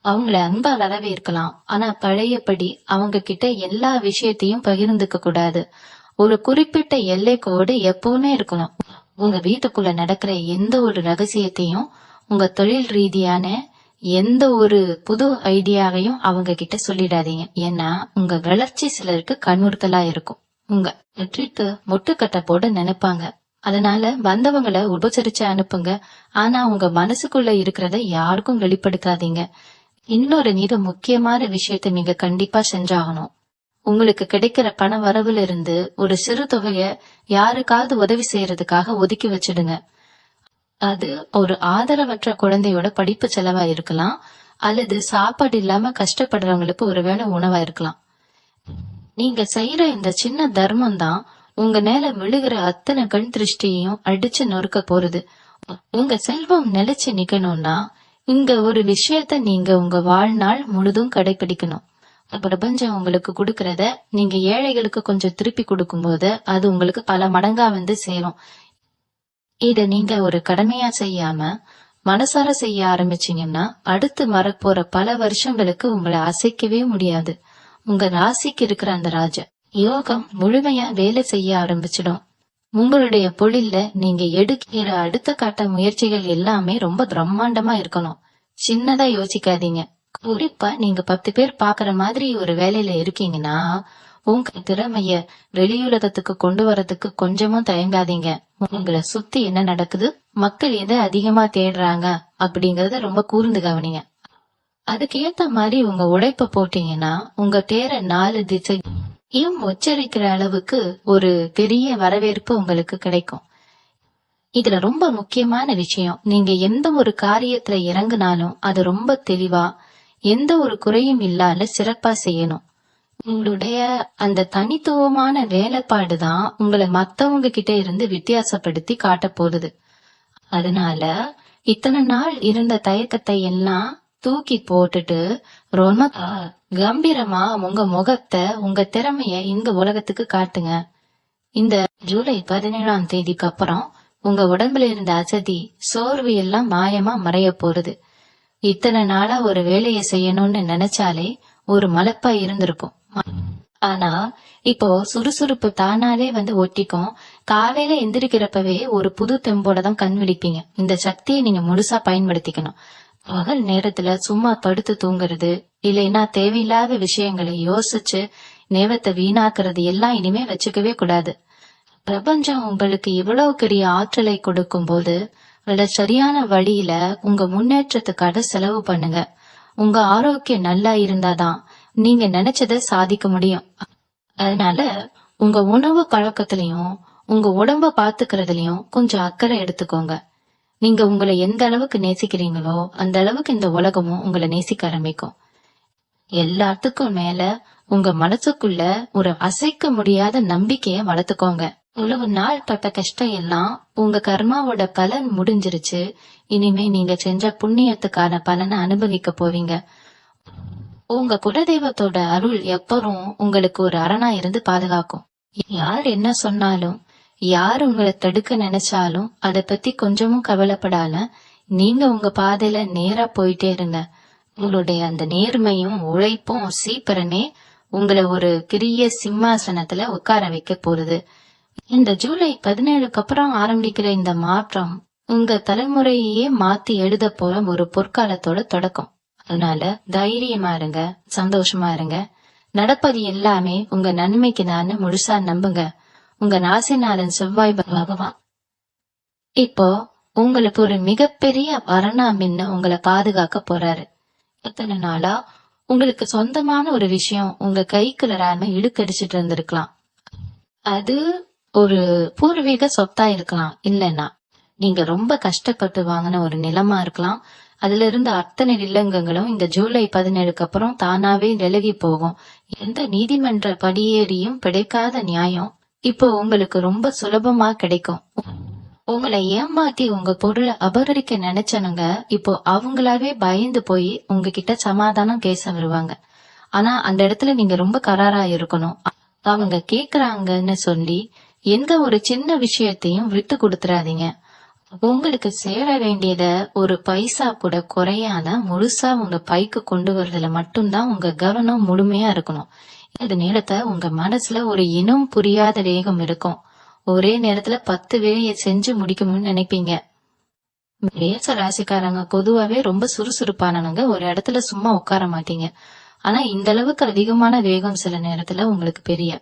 அவங்கள அன்பா வரவேற்கலாம். ஆனா பழையபடி அவங்க கிட்ட எல்லா விஷயத்தையும் பகிர்ந்துக்க கூடாது. ஒரு குறிப்பிட்ட எல்லைக்கோடு எப்பவுமே இருக்கணும். உங்க வீட்டுக்குள்ள நடக்கிற எந்த ஒரு ரகசியத்தையும் உங்க தொழில் ரீதியான எந்த ஒரு புது ஐடியாவையும் அவங்க கிட்ட சொல்லிடாதீங்க. ஏன்னா உங்க வளர்ச்சி சிலருக்கு கண்ணுறுத்தலா இருக்கும். உங்க வெற்றிக்கு முட்டுக்கட்டை போட நினைப்பாங்க. அதனால வந்தவங்களை உபசரிச்சு அனுப்புங்க. ஆனா உங்க மனசுக்குள்ள இருக்கிறத யாருக்கும் வெளிப்படுத்தாதீங்க. இன்னொரு மிக முக்கியமான விஷயத்த நீங்க கண்டிப்பா செஞ்சாகணும். உங்களுக்கு கிடைக்கிற பண வரவுல இருந்து ஒரு சிறு தொகைய யாருக்காவது உதவி செய்யறதுக்காக ஒதுக்கி வச்சிடுங்க. அது ஒரு ஆதரவற்ற குழந்தையோட படிப்பு செலவா இருக்கலாம், அல்லது சாப்பாடு இல்லாம கஷ்டப்படுறவங்களுக்கு ஒருவேளை உணவா இருக்கலாம். நீங்க செய்யற இந்த சின்ன தர்மம் தான் உங்க மேல விழுகிற அத்தனை கண் திருஷ்டியையும் அடிச்சு நொறுக்க போறது. உங்க செல்வம் நிலைச்சு நிக்கணும்னா இங்க ஒரு விஷயத்த நீங்க உங்க வாழ்நாள் முழுதும் கடைபிடிக்கணும். பிரபஞ்சம் உங்களுக்கு கொடுக்கறத நீங்க ஏழைகளுக்கு கொஞ்சம் திருப்பி கொடுக்கும் போது அது உங்களுக்கு பல மடங்கா வந்து சேரும். இத நீங்க ஒரு கடமையா செய்யாம மனசார செய்ய ஆரம்பிச்சீங்கன்னா அடுத்து வரப்போற பல வருஷங்களுக்கு உங்களை அசைக்கவே முடியாது. உங்க ராசிக்கு இருக்கிற அந்த ராஜ யோகம் முழுமையா வேலை செய்ய ஆரம்பிச்சிடும். உங்களுடைய பொழில்ல நீங்க எடுக்கிற அடுத்த கட்ட முயற்சிகள் எல்லாமே ரொம்ப பிரம்மாண்டமா இருக்கணும். சின்னதா யோசிக்காதீங்க. குறிப்பா நீங்க 10 பேர் பாக்குற மாதிரி ஒரு வேலையில இருக்கீங்கன்னா உங்க திறமைய வெளியுலகத்துக்கு கொண்டு வரதுக்கு கொஞ்சமும் தயங்காதீங்க. உங்களை சுத்தி என்ன நடக்குது, மக்கள் எதை அதிகமா தேடுறாங்க அப்படிங்கறத ரொம்ப கூர்ந்து கவனிங்க. அதுக்கு ஏத்த மாதிரி உங்க உழைப்ப போட்டீங்கன்னா உங்க பேர 4 திசையும் உச்சரிக்கிற அளவுக்கு ஒரு பெரிய வரவேற்பு உங்களுக்கு கிடைக்கும். இதுல ரொம்ப முக்கியமான விஷயம், நீங்க எந்த ஒரு காரியத்துல இறங்குனாலும் அது ரொம்ப தெளிவா எந்த ஒரு குறையும் இல்லாத சிறப்பா செய்யணும். உங்களுடைய அந்த தனித்துவமான வேலைப்பாடுதான் உங்களை மத்தவங்க கிட்ட இருந்து வித்தியாசப்படுத்தி காட்ட போகுது. அதனால இத்தனை நாள் இருந்த தயக்கத்தை எல்லாம் தூக்கி போட்டுட்டு ரொம்ப கம்பீரமா உங்க முகத்தை உங்க திறமைய இந்த உலகத்துக்கு காட்டுங்க. இந்த ஜூலை 17ஆம் தேதிக்கு அப்புறம் உங்க உடம்புல இருந்த அசதி, சோர்வு எல்லாம் மாயமா மறைய போறது. இத்தனை நாளா ஒரு வேலையை செய்யணும்னு நினைச்சாலே ஒரு மலைப்பா இருந்திருக்கும். ஆனா இப்போ சுறுசுறுப்பு தானாலே வந்து ஒட்டிக்கும். காலையில எந்திரிக்கிறப்பவே ஒரு புது தெம்போட தான் கண் விழிப்பீங்க. இந்த சக்தியை நீங்க முழுசா பயன்படுத்திக்கணும். பகல் நேரத்துல சும்மா படுத்து தூங்குறது, இல்லைன்னா தேவையில்லாத விஷயங்களை யோசிச்சு நேரத்தை வீணாக்குறது எல்லாம் இனிமே வச்சுக்கவே கூடாது. பிரபஞ்சம் உங்களுக்கு இவ்வளவு பெரிய ஆற்றலை கொடுக்கும் போது அதோட சரியான வழியில உங்க முன்னேற்றத்துக்காக செலவு பண்ணுங்க. உங்க ஆரோக்கியம் நல்லா இருந்தாதான் நீங்க நினைச்சதை சாதிக்க முடியும். அதனால உங்க உணவு பழக்கத்திலையும் உங்க உடம்ப பாத்துக்கிறதுலயும் கொஞ்சம் அக்கறை எடுத்துக்கோங்க. நீங்க உங்களை எந்த அளவுக்கு நேசிக்கிறீங்களோ அந்த அளவுக்கு இந்த உலகமும் உங்களை நேசிக்க ஆரம்பிக்கும். எல்லாத்துக்கும் மேல உங்க மனசுக்குள்ள ஒரு அசைக்க முடியாத நம்பிக்கைய வளர்த்துக்கோங்க. இவ்வளவு நாள் பட்ட கஷ்டம் எல்லாம் உங்க கர்மாவோட பலன் முடிஞ்சிருச்சு. இனிமே நீங்க செஞ்ச புண்ணியத்துக்கான பலனை அனுபவிக்க போவீங்க. உங்க குலதெய்வத்தோட அருள் எப்பவும் உங்களுக்கு ஒரு அரணா இருந்து பாதுகாக்கும். யார் என்ன சொன்னாலும், யார் உங்களை தடுக்க நினைச்சாலும் அத பத்தி கொஞ்சமும் கவலைப்படாம நீங்க உங்க பாதையில நேரா போயிட்டே இருங்க. உங்களுடைய அந்த நேர்மையும் உழைப்பும் சீக்கிரமே உங்களை ஒரு பெரிய சிம்மாசனத்துல உட்கார வைக்க போறது. இந்த ஜூலை 17க்கு அப்புறம் ஆரம்பிக்கிற இந்த மாற்றம் உங்க தலைமுறையே மாத்தி எழுத போற ஒரு பொற்காலத்தோட தொடக்கம். அதனால தைரியமா இருங்க, சந்தோஷமா இருங்க. நடப்பது எல்லாமே உங்க நன்மைக்கு நான் முழுசா நம்புங்க. உங்க ராசிநாதன் செவ்வாய் பகவான் இப்போ உங்களுக்கு ஒரு மிகப்பெரிய வரணாமின்னு உங்களை பாதுகாக்க போறாரு. எத்தனை நாளா உங்களுக்கு சொந்தமான ஒரு விஷயம் உங்க கைக்குள்ள ராம இழுக்கடிச்சிட்டு இருந்திருக்கலாம். அது ஒரு பூர்வீக சொத்தா இருக்கலாம், இல்லைன்னா நீங்க ரொம்ப கஷ்டப்பட்டு வாங்கின ஒரு நிலமா இருக்கலாம். அதுல இருந்து அத்தனை நிலங்கங்களும் இந்த ஜூலை 17க்கு அப்புறம் தானாவே விலகி போகும். எந்த நீதிமன்ற படியேறியும் கிடைக்காத நியாயம் இப்போ உங்களுக்கு ரொம்ப சுலபமா கிடைக்கும். உங்களை ஏமாத்தி உங்க பொருளை அபகரிக்க நினைச்சனுங்க இப்போ அவங்களாவே பயந்து போய் உங்ககிட்ட சமாதானம் பேச வருவாங்க. ஆனா அந்த இடத்துல நீங்க ரொம்ப கராரா இருக்கணும். அவங்க கேக்குறாங்கன்னு சொல்லி எந்த ஒரு சின்ன விஷயத்தையும் விட்டு கொடுத்துறாதீங்க. உங்களுக்கு சேர வேண்டியத ஒரு பைசா கூட குறையாத முழுசா உங்க பைக்கு கொண்டு வரதுல மட்டும்தான் உங்க கவனம் முழுமையா இருக்கணும். இந்த நேரத்தை உங்க மனசுல ஒரு இனம் புரியாத வேகம் இருக்கும். ஒரே நேரத்துல 10 வேலையை செஞ்சு முடிக்கணும்னு நினைப்பீங்க. மேச ராசிக்காரங்க பொதுவாவே ரொம்ப சுறுசுறுப்பானவங்க. ஒரு இடத்துல சும்மா உட்கார மாட்டீங்க. ஆனா இந்த அளவுக்கு அதிகமான வேகம் சில நேரத்துல உங்களுக்கு பெரிய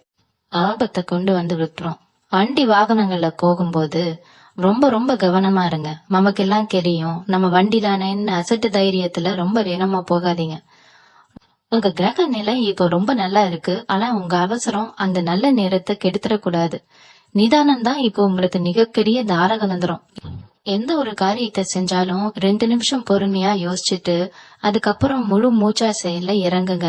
ஆபத்தை கொண்டு வந்து விட்டுரும். வண்டி வாகனங்கள்ல போகும்போது ரொம்ப ரொம்ப கவனமா இருங்க. நமக்கெல்லாம் தெரியும் நம்ம வண்டி தானேன்னு அசட்டு தைரியத்துல ரொம்ப வேகமா போகாதீங்க. உங்க கிரக நிலை இப்போ ரொம்ப நல்லா இருக்கு. ஆனா உங்க அவசரம் அந்த நல்ல நேரத்தை கெடுத்துடக்கூடாது. நிதானம் தான் இப்போ உங்களுக்கு மிகப்பெரிய தாரகநந்திரம். எந்த ஒரு காரியத்தை செஞ்சாலும் 2 நிமிஷம் பொறுமையா யோசிச்சுட்டு அதுக்கப்புறம் முழு மூச்சா செயல்ல இறங்குங்க.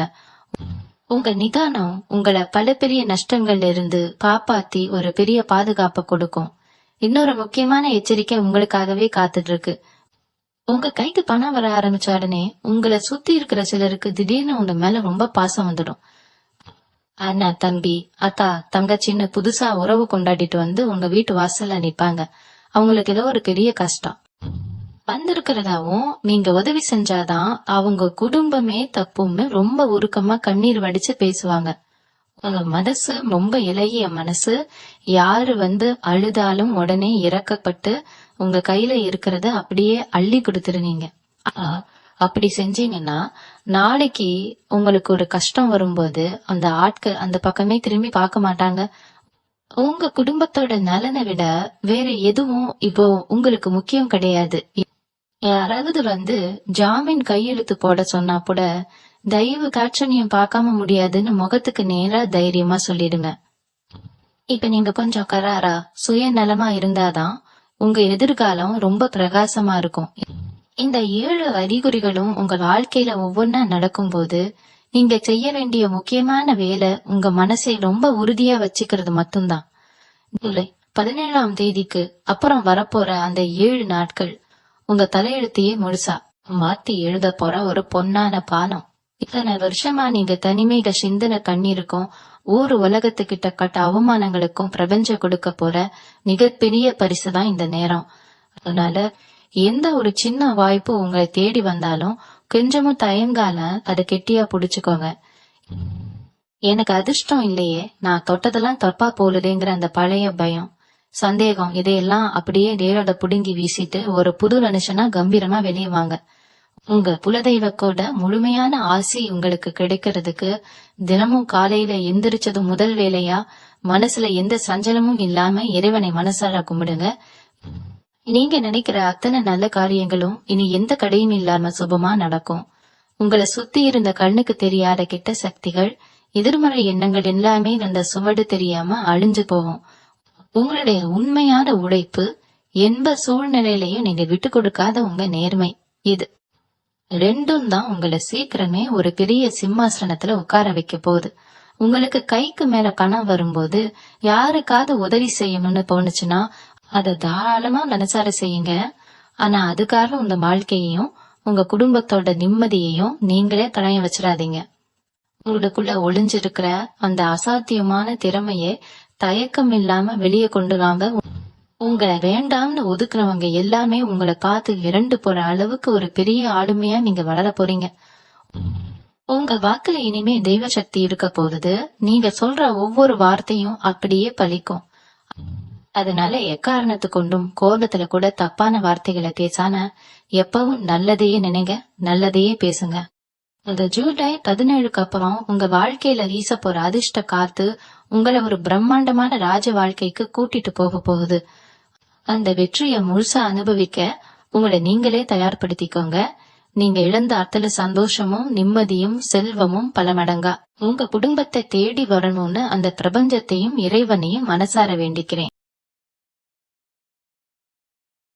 உங்க நிதானம் உங்களை பல பெரிய நஷ்டங்கள்ல இருந்து காப்பாத்தி ஒரு பெரிய பாதுகாப்பை கொடுக்கும். இன்னொரு முக்கியமான எச்சரிக்கை உங்களுக்காகவே காத்துட்டு இருக்கு. உங்க கைக்கு பணம் வர ஆரம்பிச்ச உடனே உங்களை சுத்தி இருக்கிற சிலருக்கு திடீர்னு உங்க மேல ரொம்ப பாசம் வந்துடும். அண்ணா, தம்பி, அத்தா, தங்கச்சின்னு புதுசா உறவு கொண்டாடிட்டு வந்து உங்க வீட்டு வாசல்ல நிப்பாங்க. அவங்களுக்கு ஏதோ ஒரு பெரிய கஷ்டம் வந்திருக்கிறதாவும் நீங்க உதவி செஞ்சாதான் அவங்க குடும்பமே தப்புன்னு ரொம்ப உருக்கமா கண்ணீர் வடிச்சு பேசுவாங்க. உங்க மனசு ரொம்ப இலகிய மனசு. யாரு வந்து அழுதாலும் உடனே இறக்கப்பட்டு உங்க கையில இருக்கிறத அப்படியே அள்ளி கொடுத்துருவீங்க. அப்படி செஞ்சீங்கன்னா நாளைக்கு உங்களுக்கு ஒரு கஷ்டம் வரும்போது அந்த ஆட்கள் அந்த பக்கமே திரும்பி பார்க்க மாட்டாங்க. உங்க குடும்பத்தோட நலனை விட வேற எதுவும் இப்போ உங்களுக்கு முக்கியம் கிடையாது. யாராவது வந்து ஜாமீன் கையெழுத்து போட சொன்னா கூட தயவு காட்சணியம் பார்க்காம முடியாதுன்னு முகத்துக்கு நேரா தைரியமா சொல்லிடுங்க. இப்ப நீங்க கொஞ்சம் கராரா சுயநலமா இருந்தாதான் உங்க எதிர்காலம் ரொம்ப பிரகாசமா இருக்கும். இந்த 7 அறிகுறிகளும் உங்க வாழ்க்கையில ஒவ்வொன்னா நடக்கும் போது நீங்க செய்ய வேண்டிய முக்கியமான வேலை உங்க மனசை ரொம்ப உறுதியா வச்சுக்கிறது மட்டும்தான். ஜூலை 17ஆம் தேதிக்கு அப்புறம் வரப்போற அந்த 7 நாட்கள் உங்க தலையெழுத்தையே முழுசா மாத்தி எழுத போற ஒரு பொன்னான பாலம். இத்தனை வருஷமா நீங்க தனிமைக சிந்தனை பண்ணிருக்கோம். உலகத்துக்கிட்ட கட்ட அவமானங்களுக்கும் பிரபஞ்சம் கொடுக்க போற மிகப்பெரிய பரிசு தான் இந்த நேரம். அதனால எந்த ஒரு சின்ன வாய்ப்பு உங்களை தேடி வந்தாலும் கொஞ்சமும் தயங்கால அதை கெட்டியா புடிச்சுக்கோங்க. எனக்கு அதிர்ஷ்டம் இல்லையே, நான் தொட்டதெல்லாம் தப்பா போலுதேங்கிற அந்த பழைய பயம், சந்தேகம் இதையெல்லாம் அப்படியே நேரோட புடுங்கி வீசிட்டு ஒரு புது மனுஷனா கம்பீரமா வெளியே வாங்க. உங்க குலதெய்வத்தோட முழுமையான ஆசி உங்களுக்கு கிடைக்கிறதுக்கு தினமும் காலையில எந்திரிச்சதும் முதல் வேலையா மனசுல எந்த சஞ்சலமும் இல்லாம இறைவனை மனசார கும்பிடுங்க. நீங்க நினைக்கிற அத்தனை நல்ல காரியங்களும் இனி எந்த கடையும் இல்லாம சுபமா நடக்கும். உங்களை சுத்தி இருந்த கண்ணுக்கு தெரியாத கெட்ட சக்திகள், எதிர்மறை எண்ணங்கள் எல்லாமே அந்த சுவடு தெரியாம அழிஞ்சு போகும். உங்களுடைய உண்மையான உழைப்பு, எந்த சூழ்நிலையிலையும் நீங்க விட்டு கொடுக்காத உங்க நேர்மை, இது ரெண்டும் தான் உங்களை சீக்கிரமே ஒரு பெரிய சிம்மாசனத்துல உட்கார வைக்க போகுது. உங்களுக்கு கைக்கு மேல பணம் வரும்போது யாருக்காவது உதவி செய்யணும்னு தோணுச்சுன்னா அதை தாராளமா மனசார செய்யுங்க. ஆனா அதுக்காக உங்க வாழ்க்கையையும் உங்க குடும்பத்தோட நிம்மதியையும் நீங்களே தடைய வச்சிடாதீங்க. உங்களுக்குள்ள ஒளிஞ்சிருக்கிற அந்த அசாத்தியமான திறமையை தயக்கம் இல்லாம வெளியே கொண்டு வாங்க. உங்களை வேண்டாம்னு ஒதுக்குறவங்க எல்லாமே உங்களை பார்த்து விரண்டு போற அளவுக்கு ஒரு பெரிய ஆளுமையா நீங்க வளர போறீங்க. உங்க வாக்குல இனிமே தெய்வ சக்தி இருக்க போகுது. நீங்க சொல்ற ஒவ்வொரு வார்த்தையும் அப்படியே பலிக்கும். அதனால எக்காரணத்து கொண்டும் கோபத்துல கூட தப்பான வார்த்தைகளை பேசாம எப்பவும் நல்லதையே நினைங்க, நல்லதையே பேசுங்க. இந்த ஜூலை 17க்கு அப்புறம் உங்க வாழ்க்கையில வீச போற அதிர்ஷ்ட காத்து உங்களை ஒரு பிரம்மாண்டமான ராஜ வாழ்க்கைக்கு கூட்டிட்டு போக போகுது. அந்த வெற்றியை முழுசா அனுபவிக்க உங்களை நீங்களே தயார்படுத்திக்கோங்க. நீங்க இழந்த அத்தனை சந்தோஷமும் நிம்மதியும் செல்வமும் பல மடங்கா உங்க குடும்பத்தை தேடி வரணும்னு அந்த பிரபஞ்சத்தையும் இறைவனையும் மனசார வேண்டிக்கிறேன்.